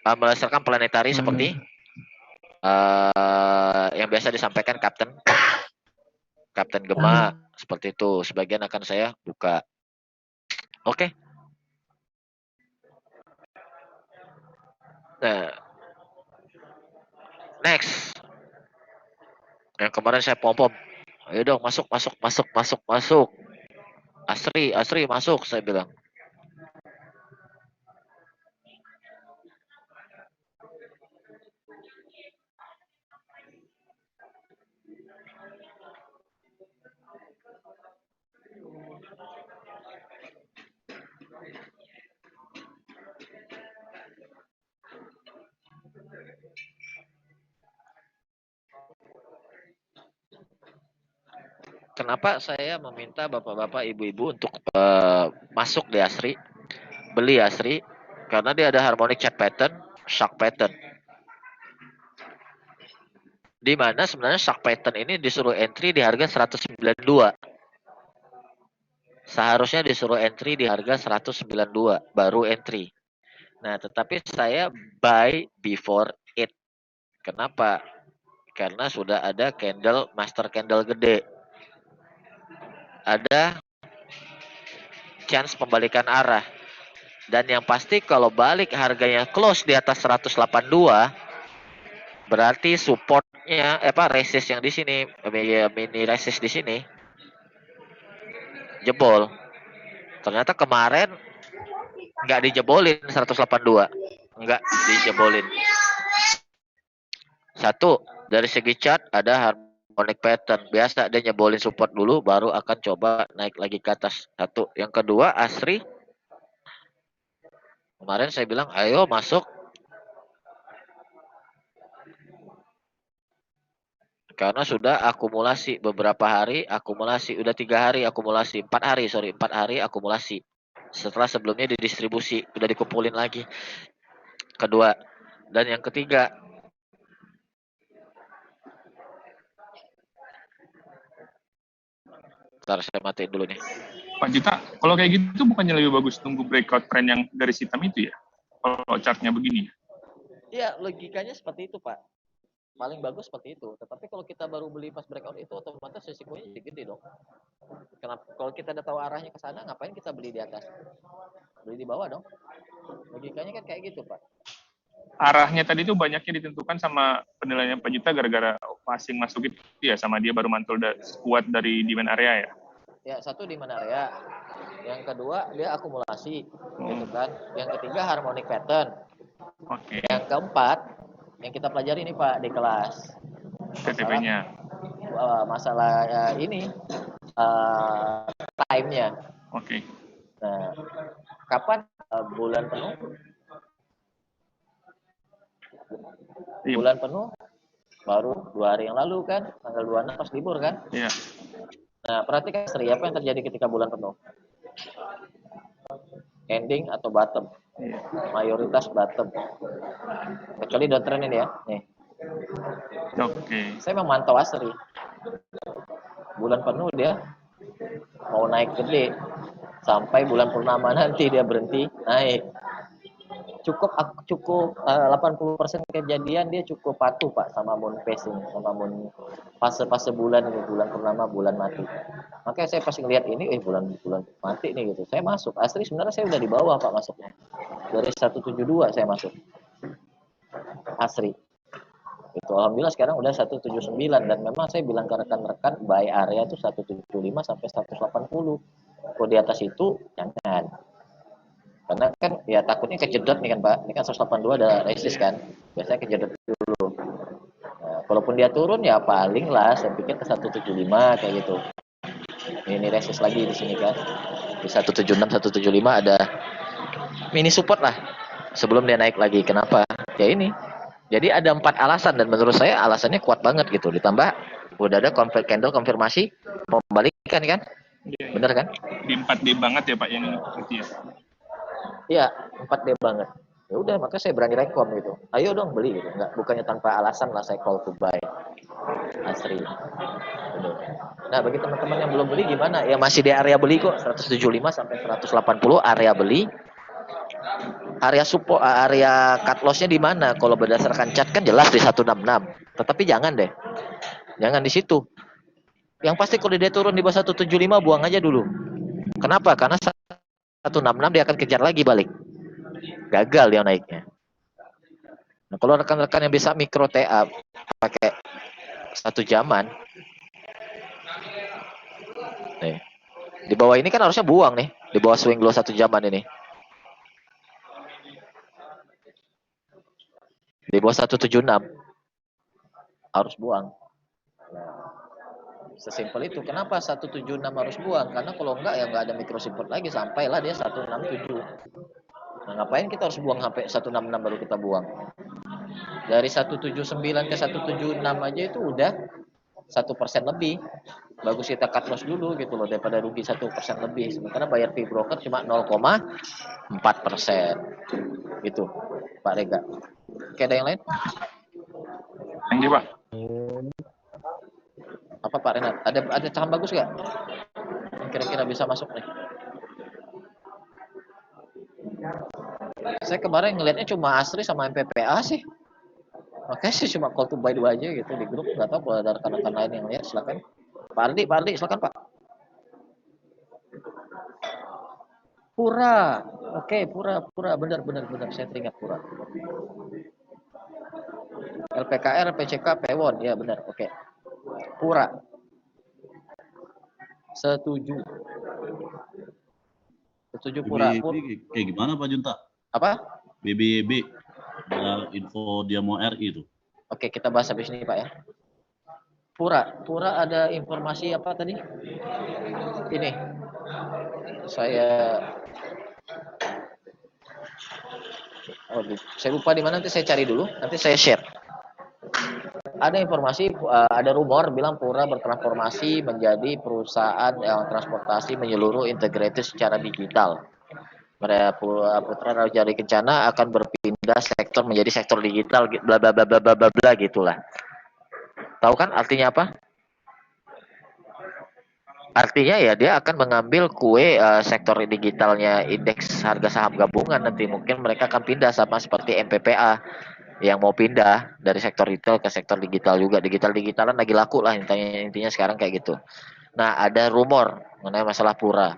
berdasarkan planetary seperti yang biasa disampaikan Kapten Gema, seperti itu. Sebagian akan saya buka. Oke. Nah, next. Yang kemarin saya pom-pom. Ayo dong, masuk. Asri masuk, saya bilang. Kenapa saya meminta bapak-bapak, ibu-ibu untuk masuk di Asri, beli Asri, karena dia ada harmonic chart pattern, shock pattern. Di mana sebenarnya shock pattern ini disuruh entry di harga 192. Seharusnya disuruh entry di harga 192, baru entry. Nah, tetapi saya buy before it. Kenapa? Karena sudah ada master candle gede. Ada chance pembalikan arah. Dan yang pasti kalau balik harganya close di atas 182, berarti supportnya resist yang di sini, mini resist di sini jebol. Ternyata kemarin nggak dijebolin 182, nggak dijebolin. Satu, dari segi chart ada harmonic pattern. Biasa dia nyebolin support dulu, baru akan coba naik lagi ke atas. Satu. Yang kedua, Asri. Kemarin saya bilang, ayo masuk. Karena sudah akumulasi beberapa hari, udah 3 hari akumulasi, 4 hari akumulasi. Setelah sebelumnya didistribusi, udah dikumpulin lagi. Kedua. Dan yang ketiga, ntar saya matiin dulu nih. Pak Juta, kalau kayak gitu bukannya lebih bagus tunggu breakout trend yang garis hitam itu ya? Kalau chartnya begini. Iya, logikanya seperti itu, Pak. Paling bagus seperti itu. Tetapi kalau kita baru beli pas breakout itu, otomatis risikonya jadi gede dong. Kenapa? Kalau kita udah tahu arahnya ke sana, ngapain kita beli di atas? Beli di bawah dong. Logikanya kan kayak gitu, Pak. Arahnya tadi itu banyaknya ditentukan sama penilaian Pak Juta gara-gara masing masuk itu ya, sama dia baru mantul kuat dari demand area ya? Ya, satu demand area. Yang kedua, dia akumulasi. Gitu kan. Yang ketiga, harmonic pattern. Oke. Yang keempat, yang kita pelajari ini Pak di kelas. TTP-nya. Masalah ini time-nya. Oke. Nah, kapan bulan penuh? Iya. Bulan penuh baru 2 hari yang lalu kan, tanggal 26 pas libur kan? Iya. Nah, perhatikan Sri, apa yang terjadi ketika bulan penuh? Ending atau bottom? Iya. Mayoritas bottom. Kecuali downtrend ini ya. Nih. Oke. Saya memantau Asri. Bulan penuh dia mau naik gede. Sampai bulan purnama nanti dia berhenti naik. Cukup 80% kejadian dia cukup patuh Pak sama moon phase ini, sama moon fase bulan ini, bulan purnama, bulan mati. Makanya saya pas ngelihat ini, bulan mati nih gitu. Saya masuk. Asli sebenarnya saya udah di bawah Pak masuknya. Dari 172 saya masuk. Asri. Itu alhamdulillah sekarang udah 179 dan memang saya bilang ke rekan-rekan buy area itu 175 sampai 180. Kalau di atas itu jangan. Karena kan ya takutnya kejedot nih kan Pak. Ini kan 182 ada resist kan. Biasanya kejedot dulu. Nah, kalaupun dia turun ya paling lah saya pikir ke 175 kayak gitu. Ini resist lagi di sini kan. Di 176 175 ada mini support lah sebelum dia naik lagi. Kenapa? Ya ini. Jadi ada 4 alasan dan menurut saya alasannya kuat banget gitu. Ditambah udah ada candle konfirmasi membalikan kan? Iya, Bener kan? di 4D banget ya Pak yang ini gitu ya. Iya, 4D banget. Ya udah, maka saya berani rekom gitu. Ayo dong beli gitu. Enggak, bukannya tanpa alasan lah saya call to buy. Asri. Gitu. Nah, bagi teman-teman yang belum beli gimana? Ya masih di area beli kok, 175 sampai 180 area beli. Area support, area cut loss-nya di mana? Kalau berdasarkan chart kan jelas di 166. Tetapi jangan deh. Jangan di situ. Yang pasti kalau dia turun di bawah 175 buang aja dulu. Kenapa? Karena 166 dia akan kejar lagi balik. Gagal dia naiknya. Nah, kalau rekan-rekan yang bisa mikro TA pakai 1 jaman, nih, di bawah ini kan harusnya buang nih, di bawah swing low 1 jaman ini. Di bawah 176 harus buang. Nah, sesimpel itu. Kenapa 176 harus buang? Karena kalau enggak ya enggak ada micro support lagi sampailah dia 167. Nah, ngapain kita harus buang sampai 166 baru kita buang? Dari 179 ke 176 aja itu udah 1% lebih. Bagus kita cut loss dulu gitu loh daripada rugi 1% lebih. Sementara bayar fee broker cuma 0,4%. Gitu, Pak Rega. Oke, ada yang lain? Thank you Pak. Apa Pak Renat? Ada saham bagus nggak? Kira-kira bisa masuk nih. Saya kemarin ngelihatnya cuma Asri sama MPPA sih. Makanya sih cuma call to buy 2 aja gitu di grup. Nggak tahu kalau ada rekan-rekan lain yang lihat, silakan. Pak Ardi, silakan Pak. Pura. Oke, Pura. Benar. Saya teringat Pura. LPKR, PCK, Pewon. Ya benar. Oke. Pura. Setuju Pura. BBYB kayak gimana Pak Junta? Apa? BBYB info dia mau RI itu. Oke, kita bahas habis ini Pak ya. Pura ada informasi apa tadi? Ini. Saya lupa di mana, nanti saya cari dulu, nanti saya share. Ada informasi, ada rumor bilang Pura bertransformasi menjadi perusahaan yang transportasi menyeluruh integrated secara digital. Putra Rajari Kencana akan berpindah sektor menjadi sektor digital, bla bla bla bla bla bla gitulah. Tahu kan artinya apa? Artinya ya dia akan mengambil kue sektor digitalnya indeks harga saham gabungan nanti. Mungkin mereka akan pindah sama seperti MPPA yang mau pindah dari sektor retail ke sektor digital juga. Digitalan lagi laku lah intinya sekarang kayak gitu. Nah, ada rumor mengenai masalah Pura.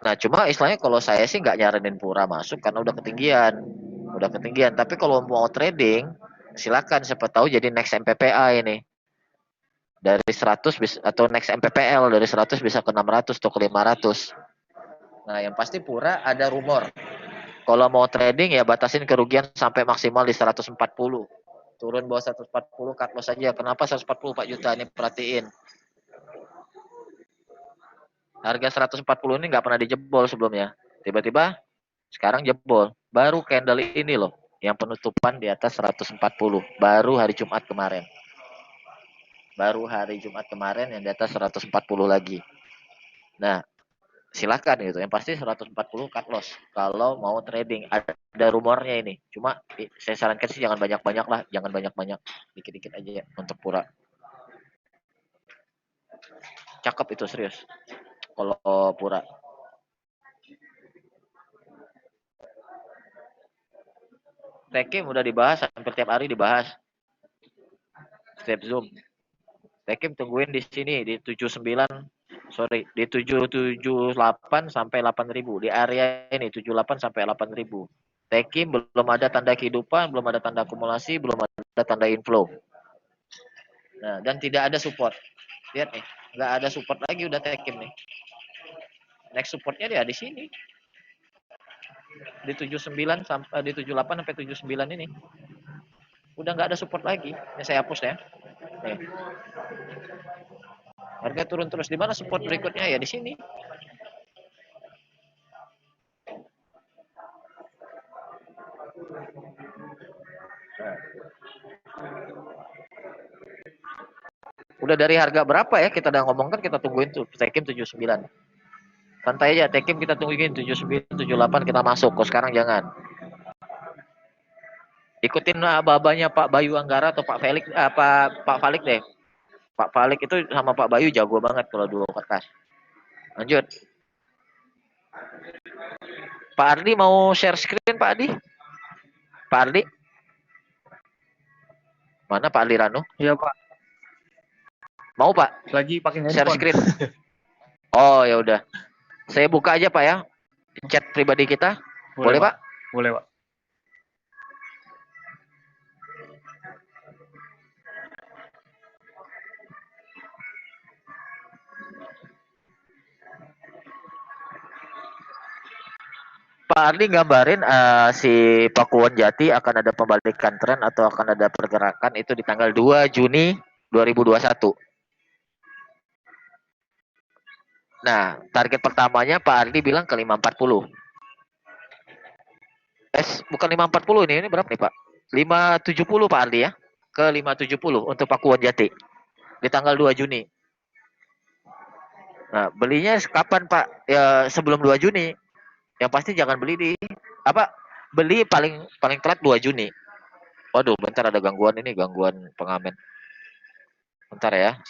Nah, cuma istilahnya kalau saya sih nggak nyaranin Pura masuk karena udah ketinggian. Tapi kalau mau trading, silakan, siapa tahu jadi next MPPA ini. Dari 100 bisa, atau next MPPL dari 100 bisa ke 600 atau ke 500. Nah, yang pasti Pura ada rumor. Kalau mau trading ya batasin kerugian sampai maksimal di 140. Turun bawah 140 cut loss saja. Kenapa 140 Pak Juta? Ini perhatiin. Harga 140 ini nggak pernah dijebol sebelumnya. Tiba-tiba sekarang jebol. Baru candle ini loh yang penutupan di atas 140. Baru hari Jumat kemarin. Yang di atas 140 lagi. Nah, silakan gitu. Yang pasti 140 cut loss kalau mau trading. Ada rumornya ini. Cuma saya sarankan sih jangan banyak-banyak lah, jangan banyak-banyak. Dikit-dikit aja ya untuk Pura. Cakep itu serius. Kalau Pura. Tekim udah dibahas, hampir tiap hari dibahas. Step Zoom. Tekim tungguin di sini di 778 sampai 8.000 di area ini 78 sampai 8.000. Tekim belum ada tanda kehidupan, belum ada tanda akumulasi, belum ada tanda inflow. Nah, dan tidak ada support. Lihat nih, nggak ada support lagi udah Tekim nih. Next supportnya dia di sini. Di 79 sampai di 78 sampai 79 ini udah nggak ada support lagi. Ini saya hapus ya. Nih. Harga turun terus. Di mana support berikutnya? Ya di sini. Udah dari harga berapa ya kita udah ngomongkan, kita tungguin tuh Tekim 79. Santai aja, Tekim kita tungguin 79, 78 kita masuk. Kok sekarang jangan. Ikutin babanya Pak Bayu Anggara atau Pak Felix, Pak Falik deh. Pak Falik itu sama Pak Bayu jago banget kalau dua kertas. Lanjut. Pak Ardi mau share screen Pak Ardi? Pak Ardi? Mana Pak Ardi Ranu? Iya Pak, Mau Pak? lagi pakai handphone. Share screen. Oh ya udah. Saya buka aja Pak ya. Chat pribadi kita. Boleh Pak? Boleh Pak. Pak Ardi gambarin si Pakuwon Jati akan ada pembalikan tren atau akan ada pergerakan itu di tanggal 2 Juni 2021. Nah, target pertamanya Pak Ardi bilang ke 540. Bukan 540 ini berapa nih Pak? 570 Pak Ardi ya. Ke 570 untuk Pakuwon Jati di tanggal 2 Juni. Nah, belinya kapan Pak? Ya sebelum 2 Juni. Yang pasti jangan beli di beli paling telat 2 Juni. Waduh, bentar ada gangguan ini, gangguan pengamen. Bentar ya.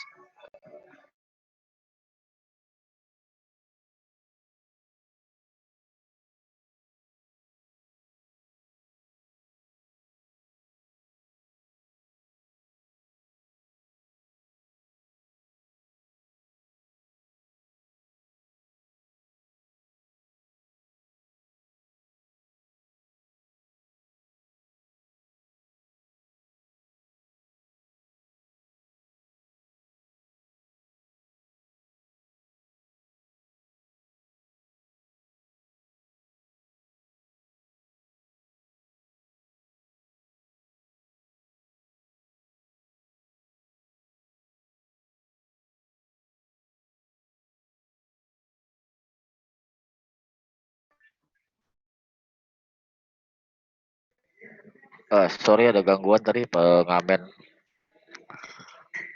Sorry ada gangguan tadi pengamen.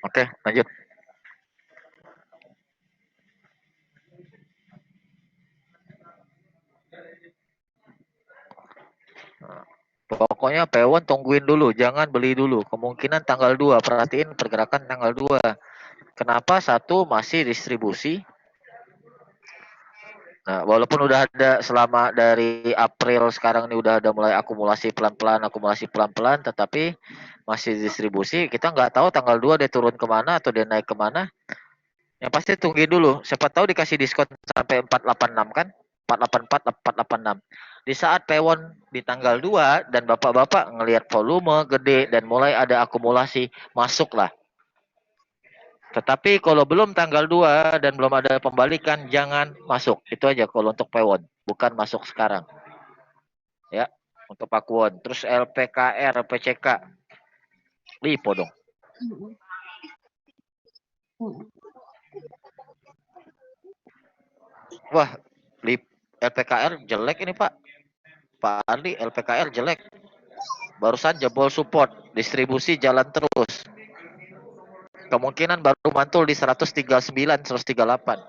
Oke, lanjut. Pokoknya Pewon tungguin dulu, jangan beli dulu. Kemungkinan tanggal 2, perhatiin pergerakan tanggal 2. Kenapa? Satu, masih distribusi. Nah, walaupun udah ada selama dari April sekarang ini udah ada mulai akumulasi pelan-pelan, tetapi masih distribusi. Kita nggak tahu tanggal 2 dia turun kemana atau dia naik kemana. Yang pasti tungguin dulu. Siapa tahu dikasih diskon sampai 486 kan? 484, 486. Di saat Pewon di tanggal 2 dan bapak-bapak ngelihat volume gede dan mulai ada akumulasi, masuklah. Tetapi kalau belum tanggal 2 dan belum ada pembalikan, jangan masuk. Itu aja kalau untuk Pewon, bukan masuk sekarang. Ya, untuk Pakuwon. Terus LPKR, PCK. Lipo dong. Wah, LPKR jelek ini Pak. Pak Ardi, LPKR jelek. Barusan jebol support, distribusi jalan terus. Kemungkinan baru mantul di 139, 138.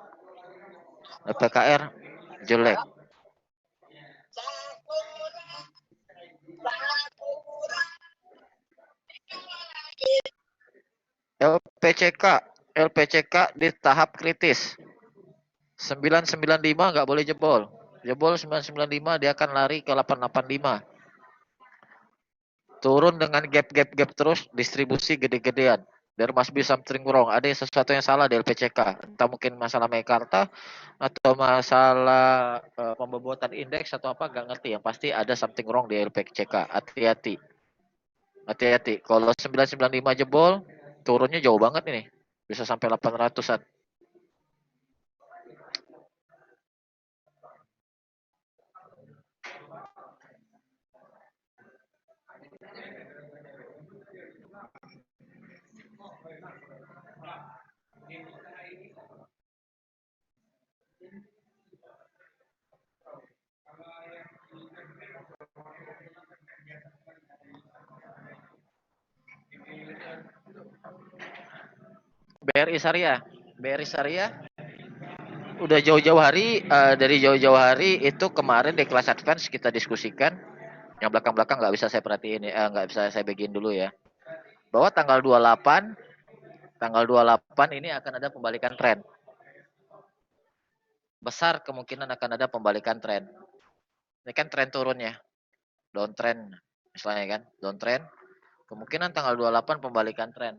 LPKR jelek. LPCK di tahap kritis. 995 nggak boleh jebol. Jebol 995 dia akan lari ke 885. Turun dengan gap terus, distribusi gede-gedean. There must be something wrong. Ada sesuatu yang salah di LPCK. Entah mungkin masalah Mekarta atau masalah pembobotan indeks atau apa, nggak ngerti. Yang pasti ada something wrong di LPCK. Hati-hati. Hati-hati. Kalau 995 jebol, turunnya jauh banget ini. Bisa sampai 800-an. BRI Syariah. BRI Syariah udah jauh-jauh hari, dari jauh-jauh hari itu kemarin di kelas advance kita diskusikan. Yang belakang-belakang nggak bisa saya perhatiin ya, nggak bisa saya bagiin dulu ya. Bahwa tanggal 28 ini akan ada pembalikan tren. Besar kemungkinan akan ada pembalikan tren. Ini kan tren turunnya, downtrend misalnya kan, downtrend. Kemungkinan tanggal 28 pembalikan tren.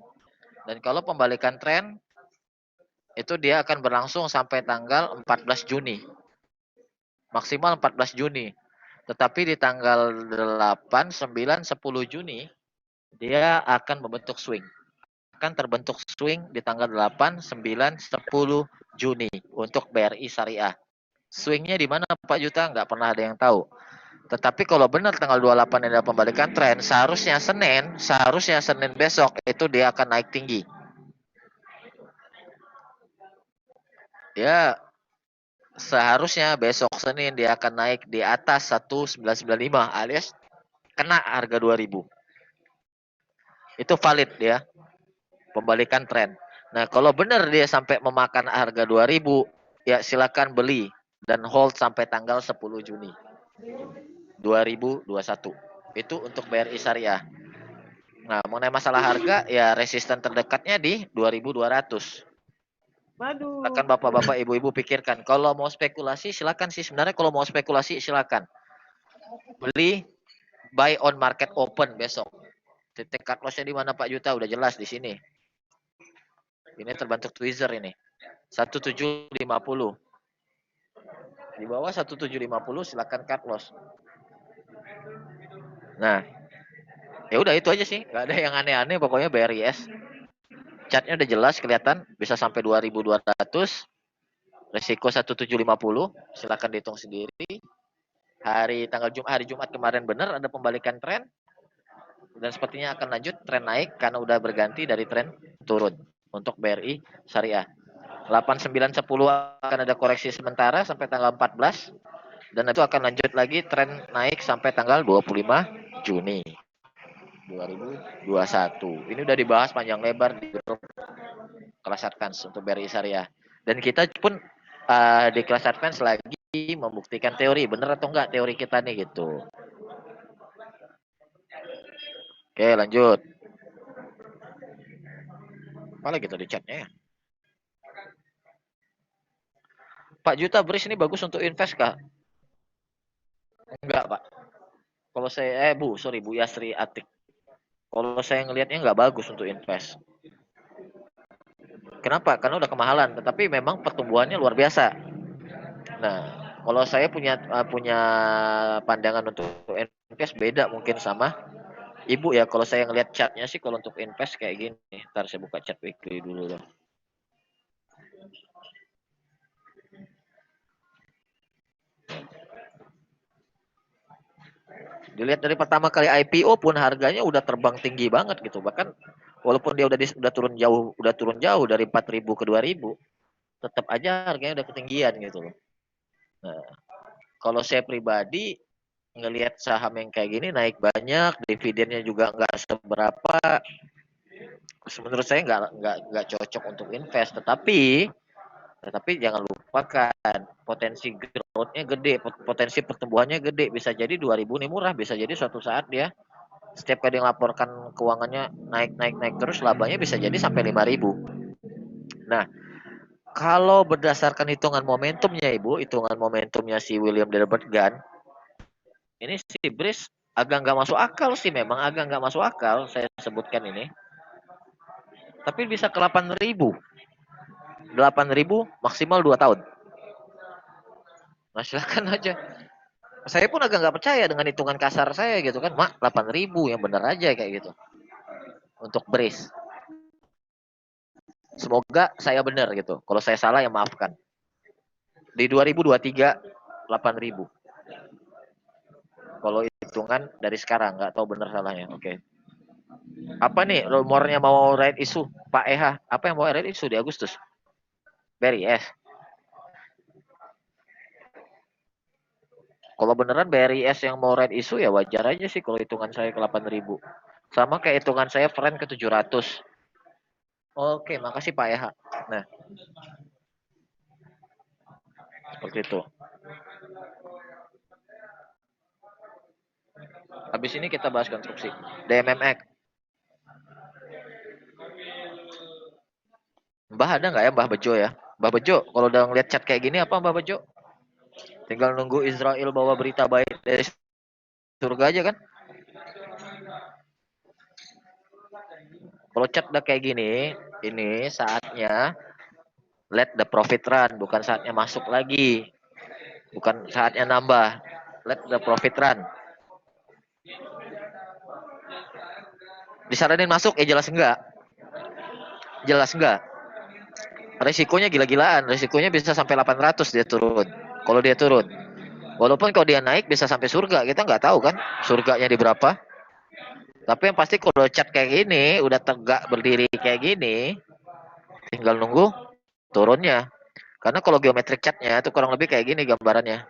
Dan kalau pembalikan tren itu dia akan berlangsung sampai tanggal 14 Juni. Maksimal 14 Juni. Tetapi di tanggal 8, 9, 10 Juni dia akan membentuk swing. Akan terbentuk swing di tanggal 8, 9, 10 Juni untuk BRI Syariah. Swingnya di mana Pak Juta? Nggak pernah ada yang tahu. Tetapi kalau benar tanggal 28 ada pembalikan tren, seharusnya Senin besok itu dia akan naik tinggi. Ya, seharusnya besok Senin dia akan naik di atas 1995 alias kena harga 2000. Itu valid ya. Pembalikan tren. Nah, kalau benar dia sampai memakan harga 2000, ya silakan beli dan hold sampai tanggal 10 Juni 2021. Itu untuk BRI Syariah. Nah, mengenai masalah harga, ya resisten terdekatnya di 2200. Waduh. Silakan bapak-bapak, ibu-ibu pikirkan. Kalau mau spekulasi, silakan sih. Sebenarnya kalau mau spekulasi, silakan. Beli, buy on market open besok. Titik cut loss-nya di mana Pak Juta? Udah jelas di sini. Ini terbentuk tweezer ini. 1750. Di bawah 1750 silakan cut loss. Nah, ya udah itu aja sih. Gak ada yang aneh-aneh pokoknya BRIS. Chartnya udah jelas kelihatan bisa sampai 2200. Resiko 1750, silakan dihitung sendiri. Hari Jumat kemarin benar ada pembalikan tren. Dan sepertinya akan lanjut tren naik karena udah berganti dari tren turun untuk BRI Syariah. 8, 9, 10 akan ada koreksi sementara sampai tanggal 14. Dan itu akan lanjut lagi tren naik sampai tanggal 25 Juni 2021. Ini udah dibahas panjang lebar di grup kelas advance untuk BRI Syariah. Dan kita pun di kelas advance lagi membuktikan teori. Bener atau enggak teori kita nih gitu. Oke lanjut. Apa lagi tuh di chatnya ya? Pak Juta Bris ini bagus untuk invest kah? Enggak Pak. Kalau saya, Bu Yasri Atik. Kalau saya ngelihatnya nggak bagus untuk invest. Kenapa? Karena udah kemahalan. Tetapi memang pertumbuhannya luar biasa. Nah, kalau saya punya pandangan untuk invest beda mungkin sama Ibu ya. Kalau saya ngelihat chartnya sih kalau untuk invest kayak gini. Ntar saya buka chart weekly dulu loh. Dilihat dari pertama kali IPO pun harganya udah terbang tinggi banget gitu. Bahkan walaupun dia udah turun jauh dari 4.000 ke 2.000, tetap aja harganya udah ketinggian gitu loh. Nah, kalau saya pribadi ngelihat saham yang kayak gini naik banyak, dividennya juga nggak seberapa. Menurut saya nggak cocok untuk invest. Tetapi jangan lupakan potensi growth-nya gede, potensi pertumbuhannya gede. Bisa jadi 2.000 nih murah, bisa jadi suatu saat dia setiap kali melaporkan keuangannya naik terus, labanya bisa jadi sampai 5.000. Nah, kalau berdasarkan hitungan momentumnya Ibu, hitungan momentumnya si William Delbert Gunn, ini si Bris agak nggak masuk akal sih, memang agak nggak masuk akal saya sebutkan ini. Tapi bisa ke 8.000. 8.000 maksimal 2 tahun. Nah silakan aja. Saya pun agak nggak percaya dengan hitungan kasar saya gitu kan. Mak 8.000 yang benar aja kayak gitu. Untuk Bris. Semoga saya benar gitu. Kalau saya salah ya maafkan. Di 2023 8.000. Kalau hitungan dari sekarang nggak tahu benar salahnya. Oke. Apa nih rumornya mau right issue Pak EH? Apa yang mau right issue di Agustus? BRI. Kalau beneran BRIS yang mau right issue ya wajar aja sih kalau hitungan saya ke 8.000. Sama kayak hitungan saya friend ke 700. Oke, makasih Pak EH. Nah, seperti itu. Habis ini kita bahas konstruksi. DMMX. Mbah ada nggak ya Mbah Bejo ya? Mbah Bejo, kalau udah ngeliat chat kayak gini apa Mbah Bejo? Tinggal nunggu Israel bawa berita baik dari surga aja kan? Kalau chat udah kayak gini, ini saatnya let the profit run, bukan saatnya masuk lagi. Bukan saatnya nambah. Let the profit run. Disaranin masuk, jelas enggak. Jelas enggak. Resikonya gila-gilaan. Resikonya bisa sampai 800 dia turun. Kalau dia turun. Walaupun kalau dia naik bisa sampai surga. Kita nggak tahu kan surganya di berapa. Tapi yang pasti kalau chat kayak gini, udah tegak berdiri kayak gini, tinggal nunggu turunnya. Karena kalau geometrik chartnya itu kurang lebih kayak gini gambarannya.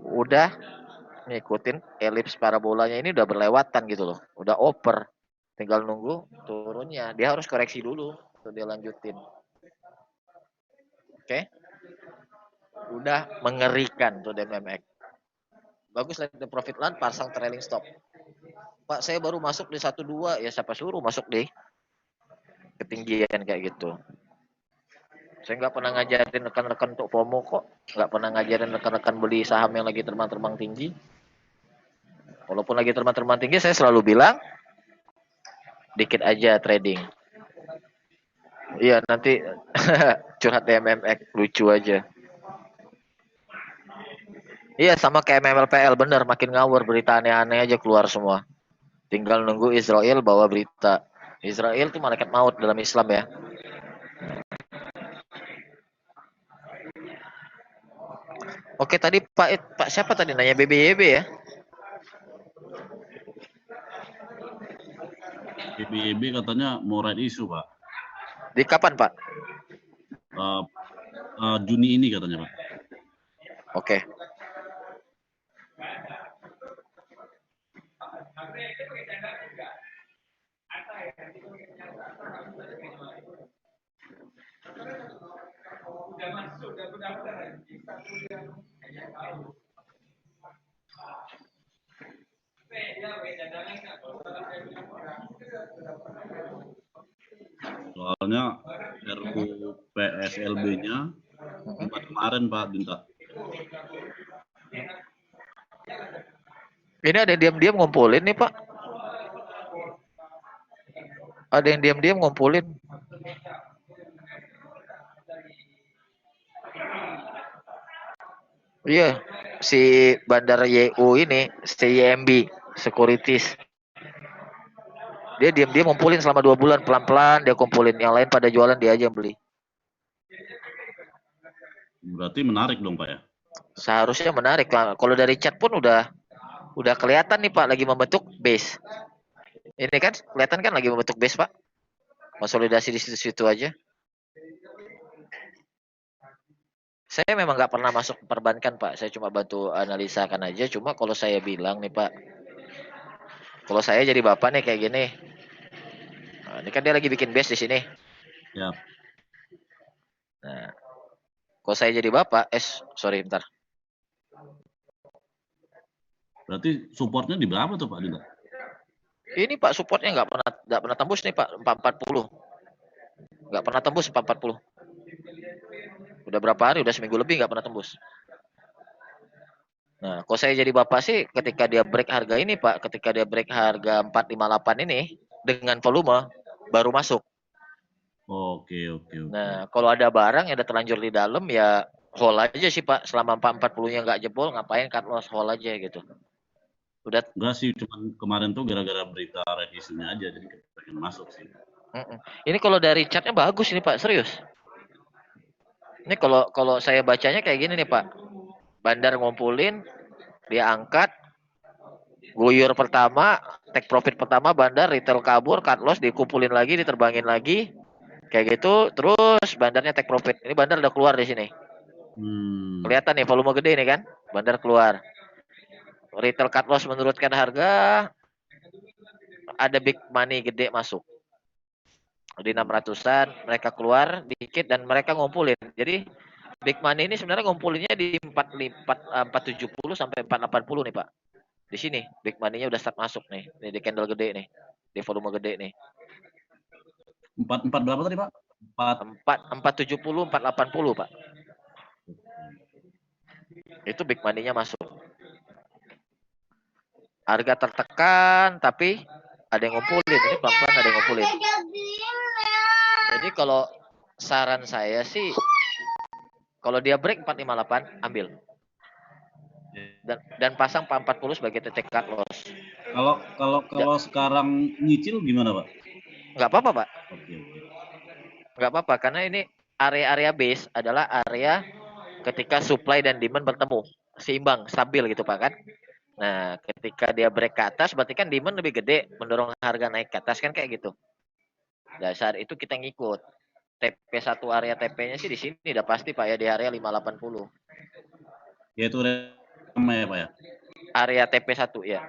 Udah ngikutin elips parabolanya ini udah berlewatan gitu loh. Udah over. Tinggal nunggu turunnya. Dia harus koreksi dulu untuk dia lanjutin. Oke. Udah mengerikan tuh DMMX. Bagus lah the profit land pasang trailing stop. Pak, saya baru masuk di 12, ya siapa suruh masuk deh ketinggian kayak gitu. Saya nggak pernah ngajarin rekan-rekan untuk FOMO kok. Nggak pernah ngajarin rekan-rekan beli saham yang lagi terbang-terbang tinggi. Walaupun lagi terbang-terbang tinggi, saya selalu bilang, dikit aja trading. Iya, nanti curhat DMMX, lucu aja. Iya, sama kayak MMLPL, bener. Makin ngawur, berita aneh-aneh aja keluar semua. Tinggal nunggu Israel bawa berita. Israel tuh malaikat maut dalam Islam ya. Oke, tadi Pak siapa tadi nanya BBYB ya? BBYB katanya mau right issue, Pak. Di kapan, Pak? Juni ini katanya, Pak. Oke. Soalnya RUU PSLB-nya kemarin Pak Dinta. Ini ada yang diam-diam ngumpulin nih, Pak. Ada yang diam-diam ngumpulin. Iya, si Bandar YU ini, CYMB, Securities. Dia diam-diam ngumpulin selama 2 bulan, pelan-pelan dia kumpulin. Yang lain pada jualan, dia aja yang beli. Berarti menarik dong, Pak ya? Seharusnya menarik. Kalau dari chat pun udah kelihatan nih Pak, lagi membentuk base. Ini kan kelihatan kan lagi membentuk base Pak. Konsolidasi di situ-situ aja. Saya memang nggak pernah masuk perbankan Pak. Saya cuma bantu analisakan aja. Cuma kalau saya bilang nih Pak, kalau saya jadi bapak nih kayak gini. Nah, ini kan dia lagi bikin base di sini. Ya. Nah, kalau saya jadi bapak, sorry bentar. Berarti supportnya di berapa tuh Pak Dinta? Ini Pak supportnya nggak pernah tembus nih Pak 440. Nggak pernah tembus 440. Udah berapa hari? Udah seminggu lebih nggak pernah tembus. Nah, kalau saya jadi bapak sih, ketika dia break harga ini Pak, ketika dia break harga 458 ini dengan volume baru masuk. Oke. Nah, kalau ada barang yang udah terlanjur di dalam ya hold aja sih Pak. Selama 440-nya nggak jebol, ngapain cut loss, hold aja gitu. Udah. Enggak sih, cuman kemarin tuh gara-gara berita red issue-nya aja, jadi pengen masuk sih. Mm-mm. Ini kalau dari chartnya bagus ini Pak, serius. Ini kalau kalau saya bacanya kayak gini nih Pak. Bandar ngumpulin, dia angkat, guyur pertama, take profit pertama, bandar retail kabur, cut loss dikumpulin lagi, diterbangin lagi, kayak gitu. Terus bandarnya take profit. Ini bandar udah keluar di sini. Kelihatan nih volume gede nih kan, bandar keluar. Retail cut loss menurunkan harga, ada big money gede masuk. Di 600-an mereka keluar dikit dan mereka ngumpulin. Jadi big money ini sebenarnya ngumpulinnya di 470 sampai 480 nih, Pak. Di sini big money-nya udah start masuk nih. Nih di candle gede nih. Di volume gede nih. 4 berapa tadi, Pak? 470 480, Pak. Itu big money-nya masuk. Harga tertekan tapi ada yang ngumpulin. Ini pelan-pelan ada yang ngumpulin. Jadi kalau saran saya sih kalau dia break 458 ambil. Dan pasang 440 sebagai titik cut loss. Kalau sekarang nyicil gimana, Pak? Nggak apa-apa, Pak. Oke. Nggak apa-apa karena ini area-area base adalah area ketika supply dan demand bertemu, seimbang, stabil gitu, Pak kan. Nah, ketika dia break ke atas berarti kan demand lebih gede mendorong harga naik ke atas kan kayak gitu. Dan saat itu kita ngikut. TP1 area TP-nya sih di sini udah pasti Pak ya di area 580. Yaitu ramai ya, Pak ya. Area TP1 ya.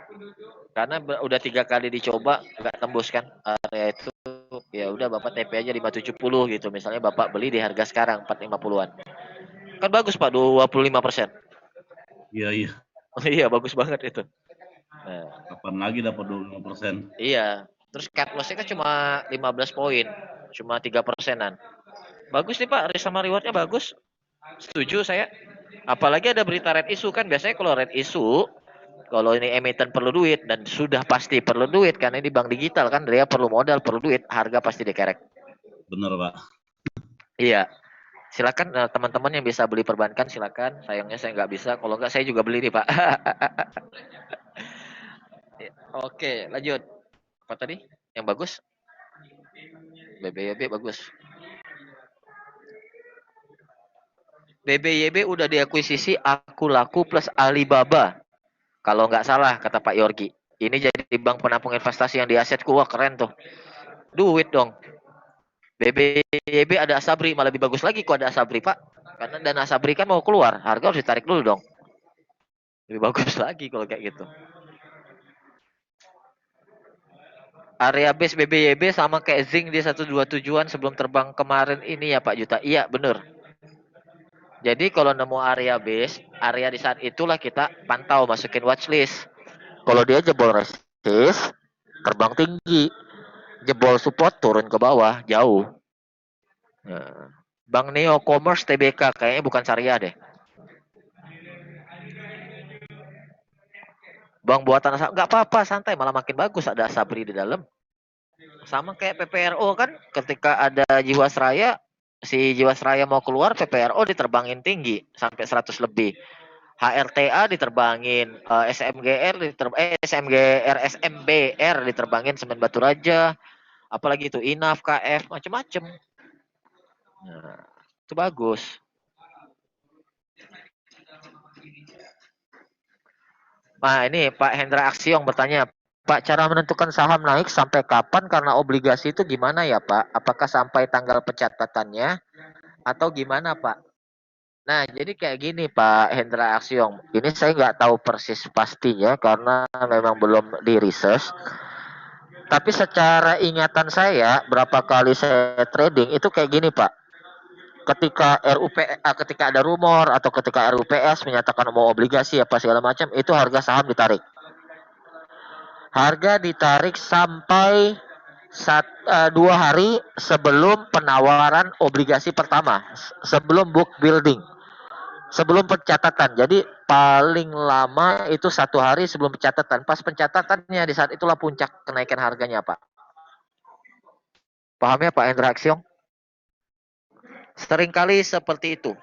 Karena udah 3 kali dicoba nggak tembus kan area itu. Ya udah Bapak TP aja 570 gitu. Misalnya Bapak beli di harga sekarang 450-an. Kan bagus Pak 25%. Iya. Iya bagus banget itu. Nah, Kapan lagi dapat 25%? iya. Terus cut loss-nya kan cuma 15 poin. Cuma 3%-an. Bagus nih Pak, risk sama rewardnya bagus. Setuju saya. Apalagi ada berita red issue kan. Biasanya kalau red issue, kalau ini emiten perlu duit dan sudah pasti perlu duit karena ini bank digital kan dia perlu modal, perlu duit, harga pasti dikerek. Bener, Pak. Iya. Silakan teman-teman yang bisa beli perbankan silakan. Sayangnya saya nggak bisa. Kalau nggak saya juga beli nih Pak. Oke, lanjut. Apa tadi? Yang bagus? BBYB bagus. BBYB udah diakuisisi Aku Laku plus Alibaba. Kalau nggak salah kata Pak Yorgi. Ini jadi bank penampung investasi yang di asetku. Wah keren tuh. Duit dong. BBYB ada Asabri. Malah lebih bagus lagi kok ada Asabri Pak. Karena dana Asabri kan mau keluar. Harga harus ditarik dulu dong. Lebih bagus lagi kalau kayak gitu. Area base BBYB sama kayak Zing di 127-an sebelum terbang kemarin ini ya Pak Juta. Iya bener. Jadi kalau nemu area base, area di saat itulah kita pantau masukin watchlist. Kalau dia jebol resist, terbang tinggi. Jebol support turun ke bawah, jauh. Nah, Bank Neo Commerce TBK kayaknya bukan syariah deh. Bank buatan nggak apa-apa santai malah makin bagus ada Sabri di dalam. Sama kayak PPRO kan ketika ada Jiwasraya si Jiwasraya mau keluar PPRO diterbangin tinggi sampai 100 lebih. HRTA diterbangin, SMGR, SMBR diterbangin Semen Batu Raja, apalagi itu INAF, KF, macem-macem. Nah, itu bagus. Nah, ini Pak Hendra Aksiong bertanya, Pak, cara menentukan saham naik sampai kapan karena obligasi itu gimana ya, Pak? Apakah sampai tanggal pencatatannya atau gimana, Pak? Nah, jadi kayak gini Pak Hendra Aksiong. Ini saya nggak tahu persis pastinya karena memang belum di research. Tapi secara ingatan saya, berapa kali saya trading itu kayak gini Pak. Ketika ada rumor atau ketika RUPS menyatakan mau obligasi apa segala macam, itu harga saham ditarik. Harga ditarik sampai 2 hari sebelum penawaran obligasi pertama, sebelum book building. Sebelum pencatatan. Jadi paling lama itu 1 hari sebelum pencatatan. Pas pencatatannya di saat itulah puncak kenaikan harganya, Pak. Paham ya Pak Hendra Aksiong? Seringkali seperti itu.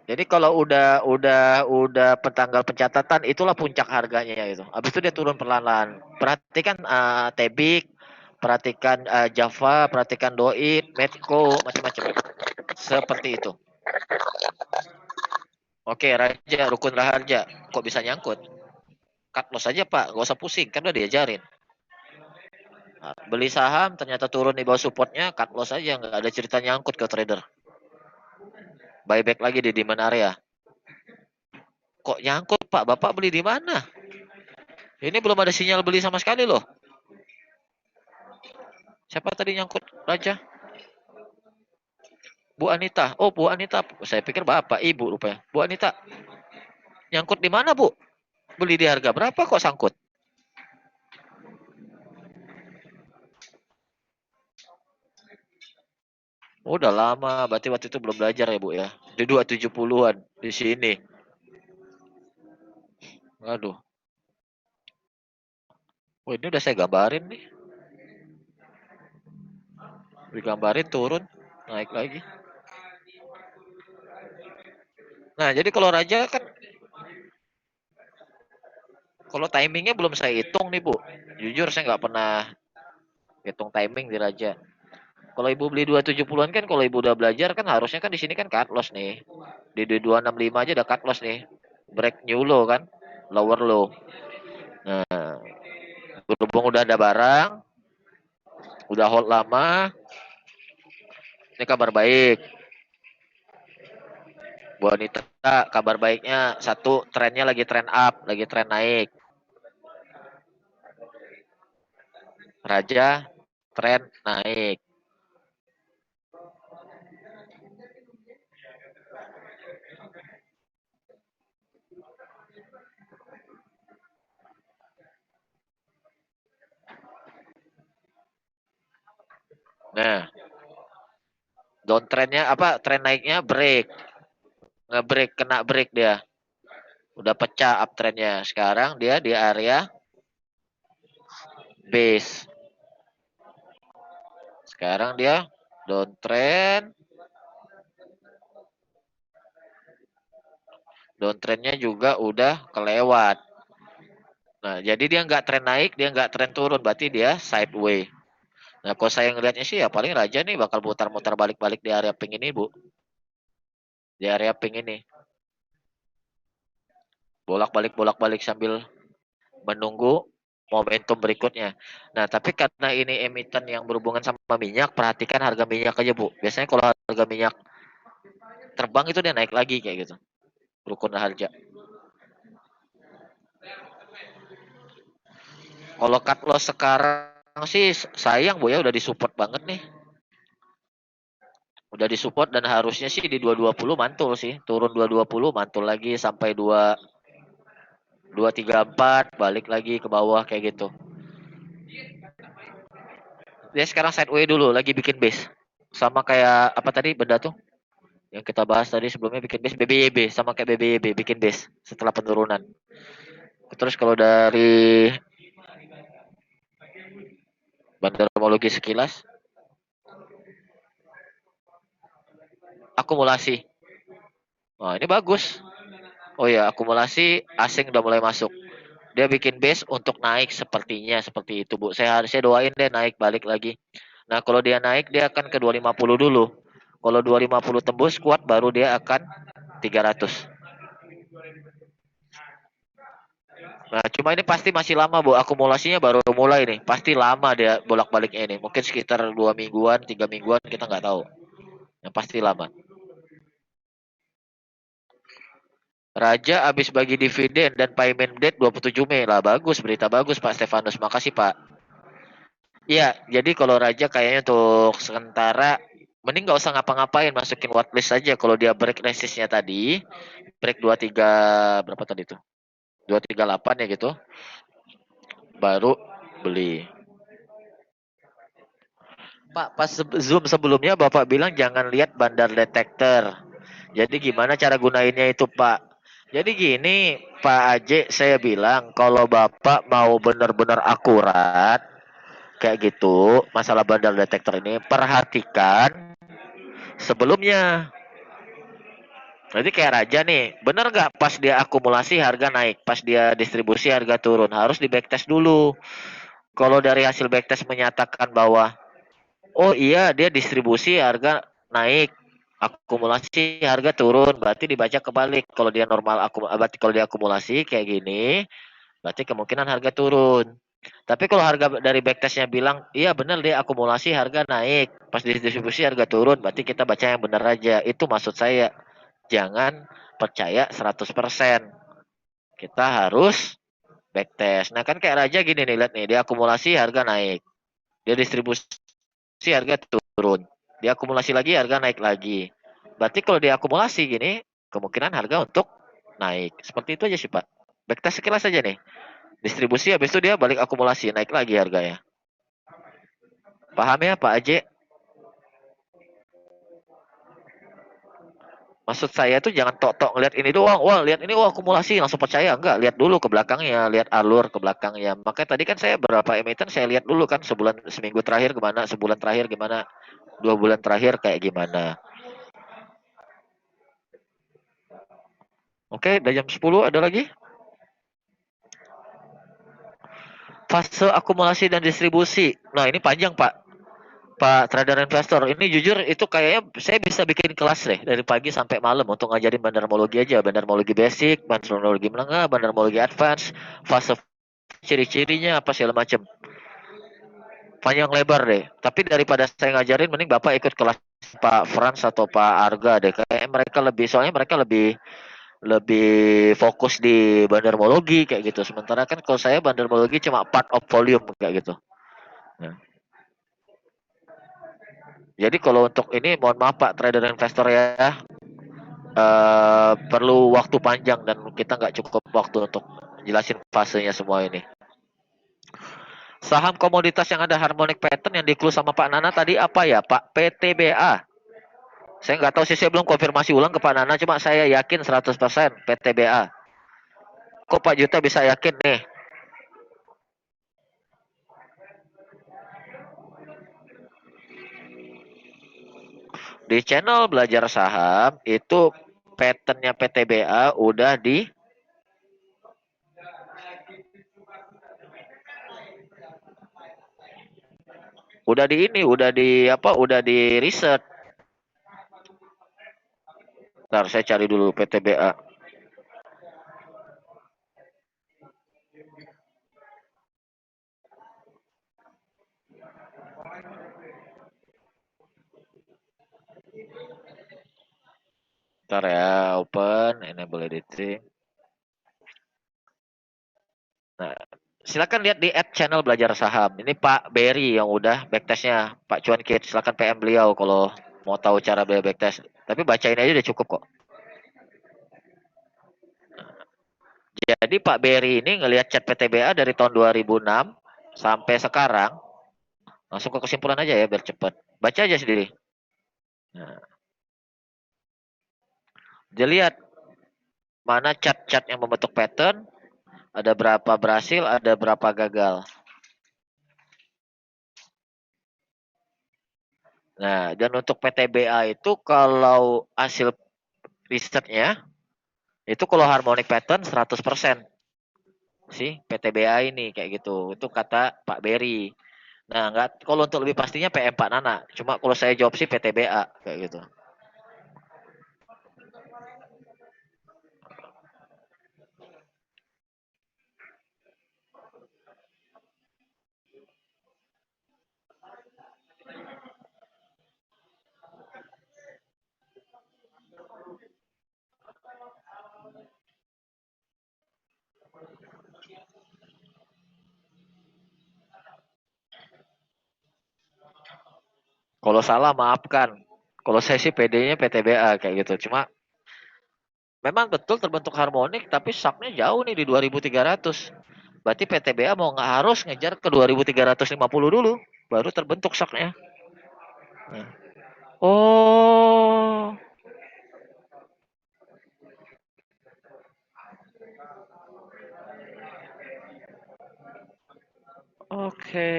Jadi kalau udah tanggal pencatatan itulah puncak harganya itu. Habis itu dia turun perlahan-lahan. Perhatikan Tebik, perhatikan Java, perhatikan Doit, Medco, macam-macam. Seperti itu. Oke, Raja, Rukun Raharja. Kok bisa nyangkut? Cut loss aja, Pak. Gak usah pusing, kan udah diajarin. Nah, beli saham ternyata turun di bawah supportnya, cut loss aja, nggak ada cerita nyangkut ke trader. Buyback lagi di demand area. Kok nyangkut, Pak? Bapak beli di mana? Ini belum ada sinyal beli sama sekali loh. Siapa tadi nyangkut, Raja? Bu Anita. Oh, Bu Anita. Saya pikir Bapak, Ibu rupanya. Bu Anita. Nyangkut di mana, Bu? Beli di harga berapa kok sangkut? Oh, udah lama. Berarti waktu itu belum belajar ya, Bu ya. Di 270-an di sini. Aduh. Oh, ini udah saya gambarin nih. Digambarin turun, naik lagi. Nah, jadi kalau Raja kan kalau timingnya belum saya hitung nih, Bu. Jujur saya nggak pernah hitung timing di Raja. Kalau Ibu beli 270-an kan kalau Ibu udah belajar kan harusnya kan di sini kan cut loss nih. Di 265 aja udah cut loss nih. Break new low kan, lower low. Nah, berhubung udah ada barang, udah hold lama, ini kabar baik. Bu Anita, kabar baiknya satu, trennya lagi tren up, lagi tren naik. Raja, tren naik. Nah, downtrendnya apa? Tren naiknya break, ngebreak, kena break dia. Udah pecah uptrendnya. Sekarang dia di area base. Sekarang dia downtrend. Downtrendnya juga udah kelewat. Nah, jadi dia nggak tren naik, dia nggak tren turun, berarti dia sideways. Nah, kalau saya ngelihatnya sih ya paling Raja nih bakal mutar-mutar balik-balik di area pink ini, Bu. Di area pink ini. Bolak-balik sambil menunggu momentum berikutnya. Nah, tapi karena ini emiten yang berhubungan sama minyak, perhatikan harga minyak aja, Bu. Biasanya kalau harga minyak terbang itu dia naik lagi kayak gitu. Rukun harga. Kalau cut loss sekarang sih sayang, Bu ya, udah disupport banget nih. Udah disupport dan harusnya sih di 220 mantul sih. Turun 220 mantul lagi sampai 234 balik lagi ke bawah kayak gitu. Dia sekarang sideway dulu lagi bikin base. Sama kayak apa tadi benda tuh? Yang kita bahas tadi sebelumnya bikin base BBYB sama kayak BBYB bikin base setelah penurunan. Terus kalau dari bandarmologi sekilas akumulasi. Nah, ini bagus. Oh ya, akumulasi asing udah mulai masuk. Dia bikin base untuk naik sepertinya seperti itu, Bu. Saya harusnya doain deh naik balik lagi. Nah, kalau dia naik dia akan ke 250 dulu. Kalau 250 tembus kuat baru dia akan 300. Nah, cuma ini pasti masih lama, Bu. Akumulasinya baru mulai nih. Pasti lama dia bolak-baliknya ini. Mungkin sekitar 2 mingguan, 3 mingguan kita nggak tahu. Yang pasti lama. Raja habis bagi dividen dan payment date 27 Mei lah. Bagus, berita bagus Pak Stefanus. Makasih Pak. Iya, jadi kalau Raja kayaknya untuk sementara mending nggak usah ngapa-ngapain, masukin watchlist aja. Kalau dia break resistnya tadi, break 23 berapa tadi tuh? 238 ya gitu. Baru beli. Pak, pas Zoom sebelumnya Bapak bilang jangan lihat bandar detektor. Jadi gimana cara gunainnya itu, Pak? Jadi gini, Pak Aje, saya bilang kalau Bapak mau benar-benar akurat kayak gitu, masalah bandar detektor ini perhatikan sebelumnya. Berarti kayak Raja nih, bener nggak pas dia akumulasi harga naik, pas dia distribusi harga turun, harus di backtest dulu. Kalau dari hasil backtest menyatakan bahwa oh iya dia distribusi harga naik, akumulasi harga turun, berarti dibaca kebalik. Kalau dia normal berarti kalau dia akumulasi kayak gini, berarti kemungkinan harga turun. Tapi kalau harga dari backtestnya bilang iya benar dia akumulasi harga naik, pas distribusi harga turun, berarti kita baca yang benar aja. Itu maksud saya. Jangan percaya 100%. Kita harus backtest. Nah, kan kayak Raja gini nih, lihat nih, dia akumulasi harga naik. Dia distribusi harga turun. Dia akumulasi lagi harga naik lagi. Berarti kalau dia akumulasi gini, kemungkinan harga untuk naik. Seperti itu aja sih, Pak. Backtest sekilas aja nih. Distribusi habis itu dia balik akumulasi, naik lagi harganya. Paham ya, Pak Aje? Maksud saya tuh jangan tok-tok ngeliat ini doang. Wah, lihat ini wah akumulasi langsung percaya. Enggak, lihat dulu ke belakangnya, lihat alur ke belakangnya. Makanya tadi kan saya berapa emiten saya lihat dulu kan sebulan seminggu terakhir gimana, sebulan terakhir gimana, 2 bulan terakhir kayak gimana. Oke, udah jam 10 ada lagi? Fase akumulasi dan distribusi. Nah, ini panjang, Pak. Pak trader investor, ini jujur itu kayaknya saya bisa bikin kelas deh dari pagi sampai malam untuk ngajarin bandarmologi aja, bandarmologi basic, bandarmologi menengah, bandarmologi advance, fase ciri-cirinya apa segala macam. Panjang lebar deh. Tapi daripada saya ngajarin mending Bapak ikut kelas Pak Frans atau Pak Arga deh. Kayak mereka lebih soalnya mereka lebih lebih fokus di bandarmologi kayak gitu. Sementara kan kalau saya bandarmologi cuma part of volume kayak gitu. Nah, jadi kalau untuk ini mohon maaf Pak trader investor ya, perlu waktu panjang dan kita nggak cukup waktu untuk jelasin fasenya semua ini. Saham komoditas yang ada harmonic pattern yang di-clue sama Pak Nana tadi apa ya Pak? PTBA. Saya nggak tahu sih, saya belum konfirmasi ulang ke Pak Nana, cuma saya yakin 100% PTBA. Kok Pak Juta bisa yakin nih? Di channel belajar saham itu patternnya PTBA udah di ini, udah di apa? Udah di riset. Ntar saya cari dulu PTBA. Ntar ya, open, enable editing. Nah, silakan lihat di add channel belajar saham. Ini Pak Berry yang udah backtestnya, Pak Cuan Kit. Silakan PM beliau kalau mau tahu cara beliau backtest. Tapi bacain aja udah cukup kok. Jadi Pak Berry ini ngelihat chat PTBA dari tahun 2006 sampai sekarang. Langsung ke kesimpulan aja ya biar cepat. Baca aja sendiri. Nah, dia lihat mana chat-chat yang membentuk pattern, ada berapa berhasil, ada berapa gagal. Nah, dan untuk PTBA itu kalau hasil risetnya itu kalau harmonic pattern 100% sih PTBA ini kayak gitu. Itu kata Pak Berry. Nah, nggak kalau untuk lebih pastinya PM Pak Nana. Cuma kalau saya jawab sih PTBA kayak gitu. Kalau salah maafkan. Kalau saya sih PD-nya PTBA kayak gitu. Cuma memang betul terbentuk harmonik tapi shocknya jauh nih di 2300. Berarti PTBA mau nggak harus ngejar ke 2350 dulu baru terbentuk shocknya. Nah. Oh, oke.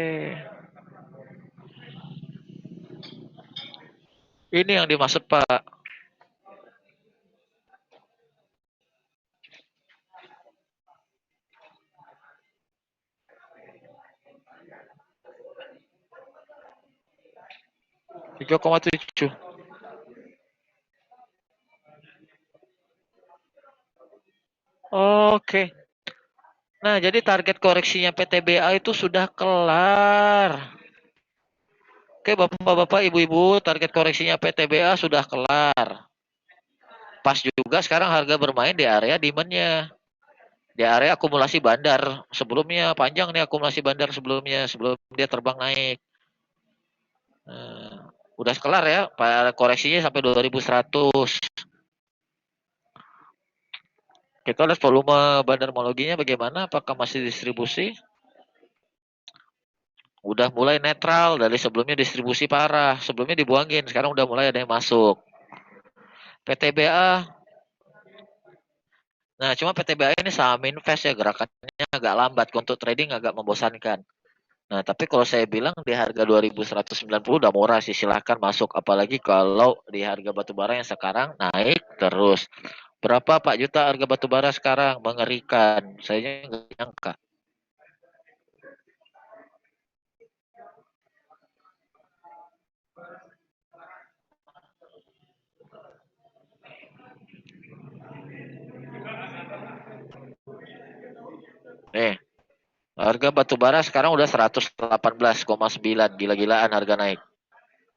Ini yang dimaksud Pak. 3,7. Oke. Nah, jadi target koreksinya PTBA itu sudah kelar. Oke, Bapak-bapak, Ibu-ibu, target koreksinya PTBA sudah kelar. Pas juga sekarang harga bermain di area demand-nya. Di area akumulasi bandar sebelumnya, panjang nih akumulasi bandar sebelumnya, sebelum dia terbang naik. Udah kelar ya, koreksinya sampai 2100. Kita lihat volume bandar homologinya bagaimana, apakah masih distribusi? Udah mulai netral, dari sebelumnya distribusi parah, sebelumnya dibuangin, sekarang udah mulai ada yang masuk. PTBA, nah cuma PTBA ini saham invest ya, gerakannya agak lambat, untuk trading agak membosankan. Nah, tapi kalau saya bilang di harga 2190 udah murah sih, silahkan masuk. Apalagi kalau di harga batubara yang sekarang naik terus. Berapa Pak Juta harga batubara sekarang? Mengerikan. Saya nggak nyangka. Nih, harga batubara sekarang udah 118,9. Gila-gilaan harga naik.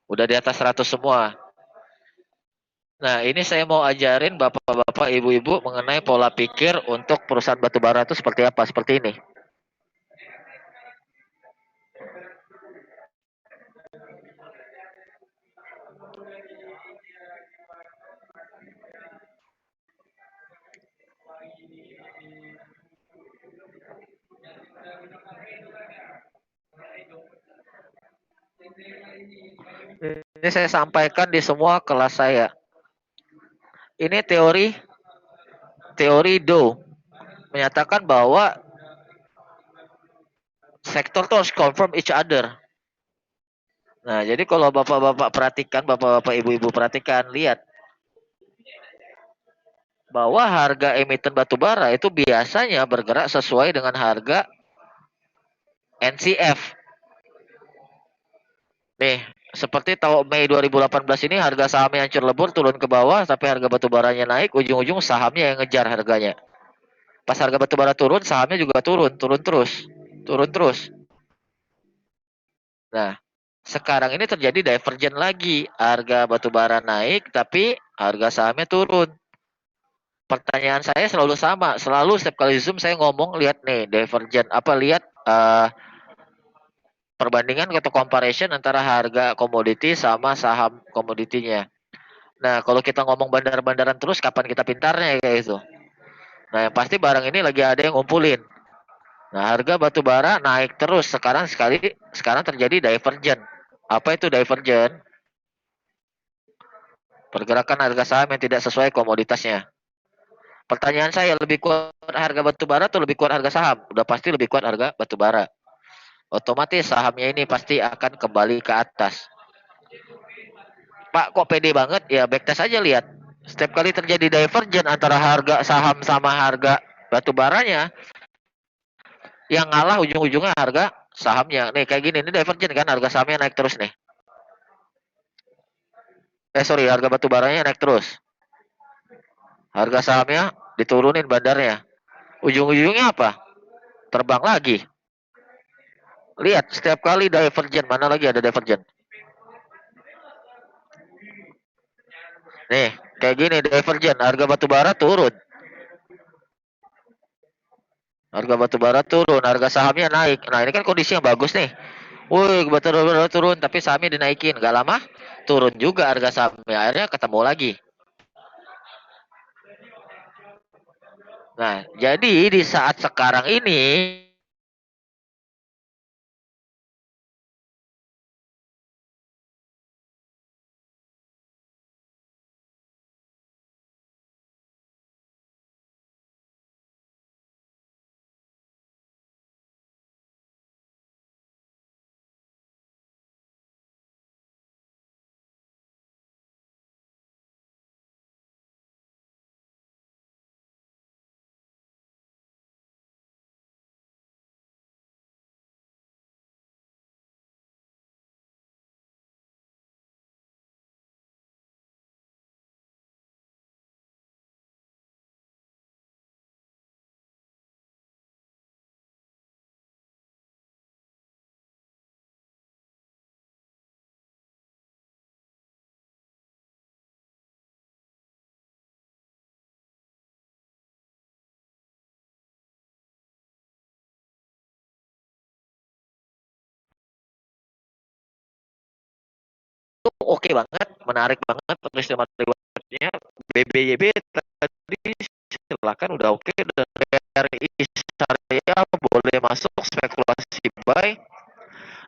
Udah di atas 100 semua. Nah, ini saya mau ajarin Bapak-bapak, Ibu-ibu mengenai pola pikir untuk perusahaan batubara itu seperti apa? Seperti ini. Ini saya sampaikan di semua kelas saya. Ini teori Dow menyatakan bahwa sektor tuh harus confirm each other. Nah, jadi kalau bapak-bapak perhatikan, bapak-bapak ibu-ibu perhatikan, lihat bahwa harga emiten batubara itu biasanya bergerak sesuai dengan harga NCF. Nih, seperti tahun Mei 2018 ini harga sahamnya hancur lebur turun ke bawah, tapi harga batubaranya naik, ujung-ujung sahamnya yang ngejar harganya. Pas harga batubara turun, sahamnya juga turun terus. Nah, sekarang ini terjadi divergen lagi. Harga batubara naik, tapi harga sahamnya turun. Pertanyaan saya selalu sama. Selalu setiap kali Zoom saya ngomong, lihat nih, divergen. Lihat perbandingan atau comparison antara harga komoditi sama saham komoditinya. Nah, kalau kita ngomong bandar-bandaran terus, kapan kita pintarnya kayak gitu? Nah, yang pasti barang ini lagi ada yang ngumpulin. Nah, harga batu bara naik terus. Sekarang terjadi divergen. Apa itu divergen? Pergerakan harga saham yang tidak sesuai komoditasnya. Pertanyaan saya, lebih kuat harga batu bara atau lebih kuat harga saham? Udah pasti lebih kuat harga batu bara. Otomatis sahamnya ini pasti akan kembali ke atas. Pak, kok pede banget? Ya, backtest aja lihat. Setiap kali terjadi divergen antara harga saham sama harga batu baranya, yang ngalah ujung-ujungnya harga sahamnya. Nih kayak gini, ini divergen kan, harga sahamnya naik terus nih. Sorry, harga batu baranya naik terus. Harga sahamnya diturunin bandarnya. Ujung-ujungnya apa? Terbang lagi. Lihat, setiap kali divergen, mana lagi ada divergen? Nih, kayak gini divergen, harga batu bara turun. Harga batu bara turun, harga sahamnya naik. Nah, ini kan kondisi yang bagus nih. Woi, batu bara turun, tapi sahamnya dinaikin. Gak lama, turun juga harga sahamnya. Akhirnya ketemu lagi. Nah, jadi di saat sekarang ini oke banget, menarik banget peristiwa rewardnya. BBYB tadi silakan udah oke, dari saya boleh masuk spekulasi buy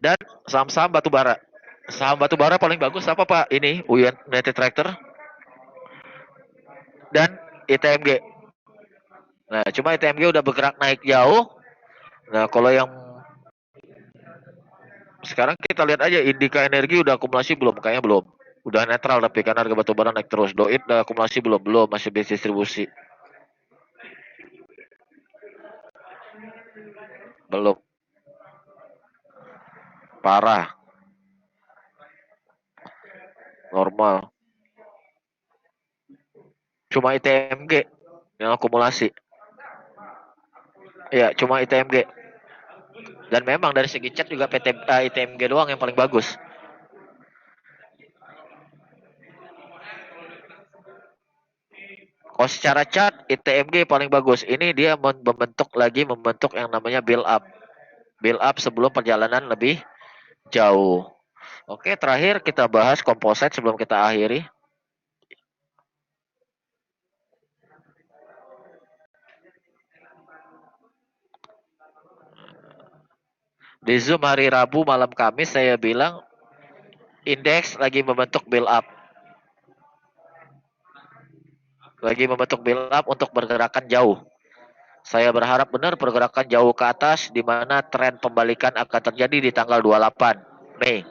dan saham-saham batubara. Saham batubara paling bagus apa Pak? Ini United Tractor dan ITMG. Nah, cuma ITMG udah bergerak naik jauh. Nah, kalau yang sekarang kita lihat aja Indika Energi udah akumulasi belum? Kayaknya belum. Udah netral tapi karena harga batubara naik terus. Doit udah akumulasi belum? Belum, masih base distribusi. Belum. Parah. Normal. Cuma ITMG yang akumulasi. Ya, cuma ITMG. Dan memang dari segi chat juga ITMG doang yang paling bagus. Kalau secara chart ITMG paling bagus. Ini dia membentuk yang namanya build up. Build up sebelum perjalanan lebih jauh. Oke, terakhir kita bahas composite sebelum kita akhiri. Di Zoom hari Rabu malam Kamis saya bilang indeks lagi membentuk build up. Lagi membentuk build up untuk pergerakan jauh. Saya berharap benar pergerakan jauh ke atas di mana tren pembalikan akan terjadi di tanggal 28 Mei.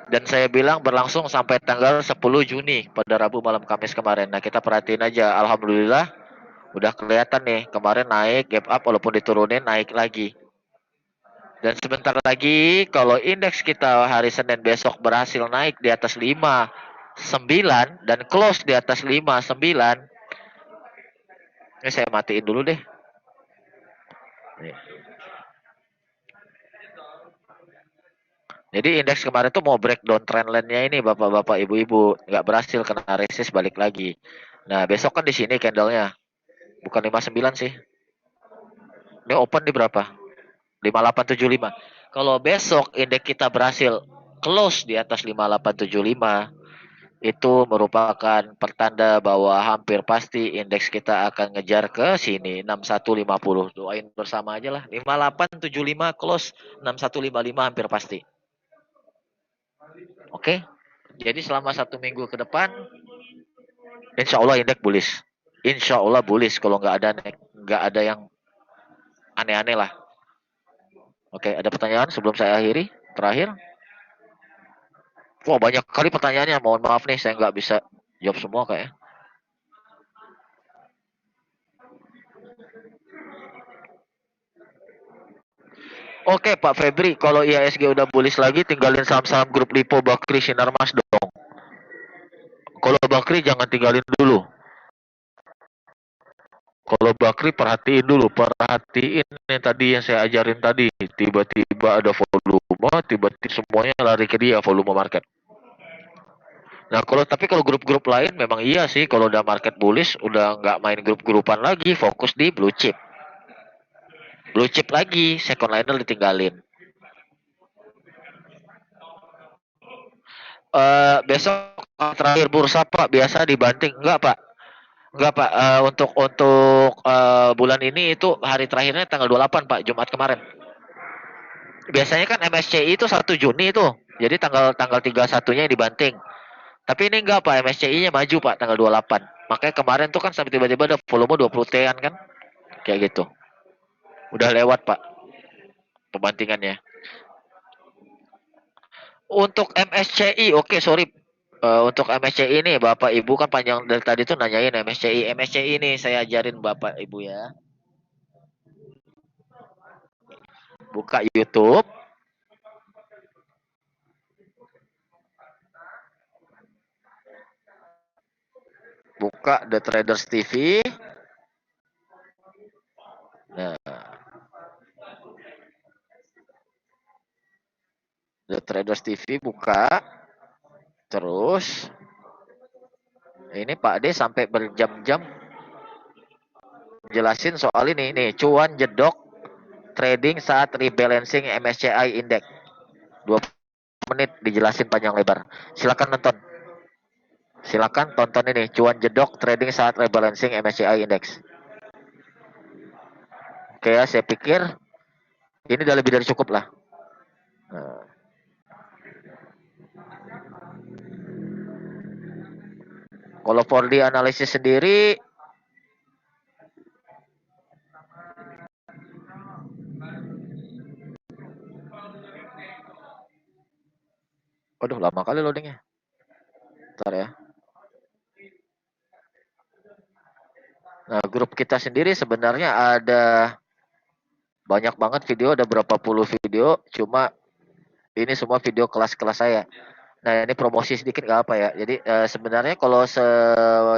Dan saya bilang berlangsung sampai tanggal 10 Juni pada Rabu malam Kamis kemarin. Nah, kita perhatiin aja. Alhamdulillah udah kelihatan nih. Kemarin naik, gap up walaupun diturunin naik lagi. Dan sebentar lagi kalau indeks kita hari Senin besok berhasil naik di atas 59 dan close di atas 59. Ini saya matiin dulu deh. Nih. Jadi indeks kemarin tuh mau breakdown trendline-nya ini bapak-bapak ibu-ibu, nggak berhasil kena resist balik lagi. Nah, besok kan di sini candlenya. Bukan 59 sih. Ini open di berapa? 5875. Kalau besok indeks kita berhasil close di atas 5875, itu merupakan pertanda bahwa hampir pasti indeks kita akan ngejar ke sini 6150. Doain bersama aja lah. 5875 close, 6155 hampir pasti. Oke. Jadi selama 1 minggu ke depan insya Allah indeks bullish. Insya Allah bullish kalau nggak ada yang aneh-aneh lah. Oke, ada pertanyaan sebelum saya akhiri? Terakhir. Wah, banyak kali pertanyaannya. Mohon maaf nih, saya nggak bisa jawab semua kayaknya. Oke Pak Febri, kalau IHSG udah bullish lagi, tinggalin saham-saham grup Lipo, Bakri, Sinarmas dong. Kalau Bakri jangan tinggalin dulu. Kalau Bakri perhatiin dulu, perhatiin yang tadi yang saya ajarin tadi. Tiba-tiba ada volume, tiba-tiba semuanya lari ke dia volume market. Nah, tapi kalau grup-grup lain memang iya sih, kalau udah market bullish, udah nggak main grup-grupan lagi, fokus di blue chip. Blue chip lagi, second liner ditinggalin. Besok terakhir bursa Pak, biasa dibanting enggak Pak? Enggak Pak, untuk bulan ini itu hari terakhirnya tanggal 28 Pak, Jumat kemarin. Biasanya kan MSCI itu 1 Juni itu. Jadi tanggal 31-nya dibanting. Tapi ini enggak Pak, MSCI-nya maju Pak tanggal 28. Makanya kemarin tuh kan sampai tiba-tiba ada volume 20 T-an kan. Kayak gitu. Udah lewat Pak pembantingannya. Untuk MSCI, oke sorry. Untuk MSCI ini Bapak Ibu kan panjang dari tadi tuh nanyain MSCI. MSCI ini saya ajarin Bapak Ibu ya. Buka YouTube. Buka The Traders TV. Nah, The Traders TV buka. Terus ini Pak D sampai berjam-jam jelasin soal ini nih, cuan jedok trading saat rebalancing MSCI Index 20 menit dijelasin panjang lebar. Silakan nonton. Silakan tonton ini, cuan jedok trading saat rebalancing MSCI Index. Oke ya, saya pikir ini udah lebih dari cukup lah. Nah. Kalau 4D analisis sendiri, waduh lama kali loadingnya. Bentar ya. Nah, grup kita sendiri sebenarnya ada banyak banget video, ada berapa puluh video, cuma ini semua video kelas-kelas saya. Nah, ini promosi sedikit nggak apa ya. Jadi sebenarnya kalau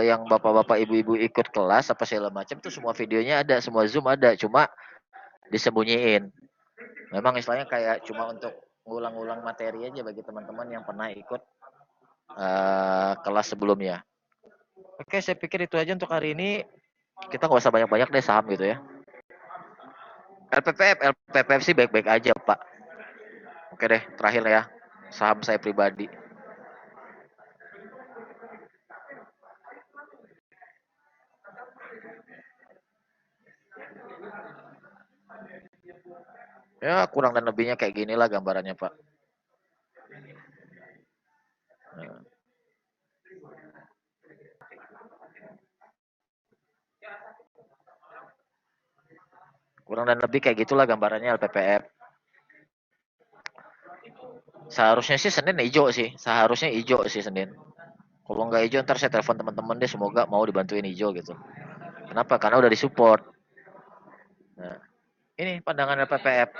yang bapak-bapak ibu-ibu ikut kelas apa segala macam tuh semua videonya ada, semua Zoom ada, cuma disembunyiin. Memang istilahnya kayak cuma untuk ngulang-ulang materi aja bagi teman-teman yang pernah ikut kelas sebelumnya. Oke, saya pikir itu aja untuk hari ini. Kita nggak usah banyak-banyak deh saham gitu ya. LPPF sih baik-baik aja Pak. Oke deh, terakhir ya, saham saya pribadi. Ya kurang dan lebihnya kayak gini lah gambarannya Pak. Nah. Kurang dan lebih kayak gitulah gambarannya LPPF. Seharusnya sih Senin hijau sih, seharusnya hijau sih Senin. Kalau nggak hijau ntar saya telepon teman-teman deh, semoga mau dibantuin hijau gitu. Kenapa? Karena udah disupport. Nah, ini pandangan LPPF.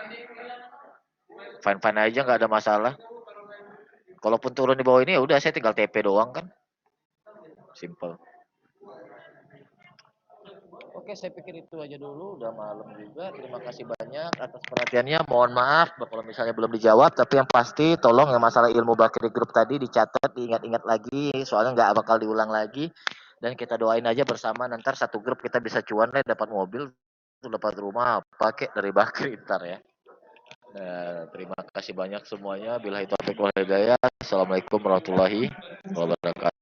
Fine-fine aja, nggak ada masalah. Kalaupun turun di bawah ini ya udah saya tinggal TP doang kan. Simple. Oke, saya pikir itu aja dulu. Udah malam juga. Terima kasih banyak atas perhatiannya. Mohon maaf kalau misalnya belum dijawab. Tapi yang pasti tolong yang masalah ilmu Bakri Group tadi dicatat, diingat-ingat lagi. Soalnya nggak bakal diulang lagi. Dan kita doain aja bersama. Nanti satu grup kita bisa cuan deh, dapat mobil, dapat rumah, pakai dari Bakri ntar ya. Nah, terima kasih banyak semuanya. Billahi taufiq wal hidayah. Assalamualaikum warahmatullahi wabarakatuh.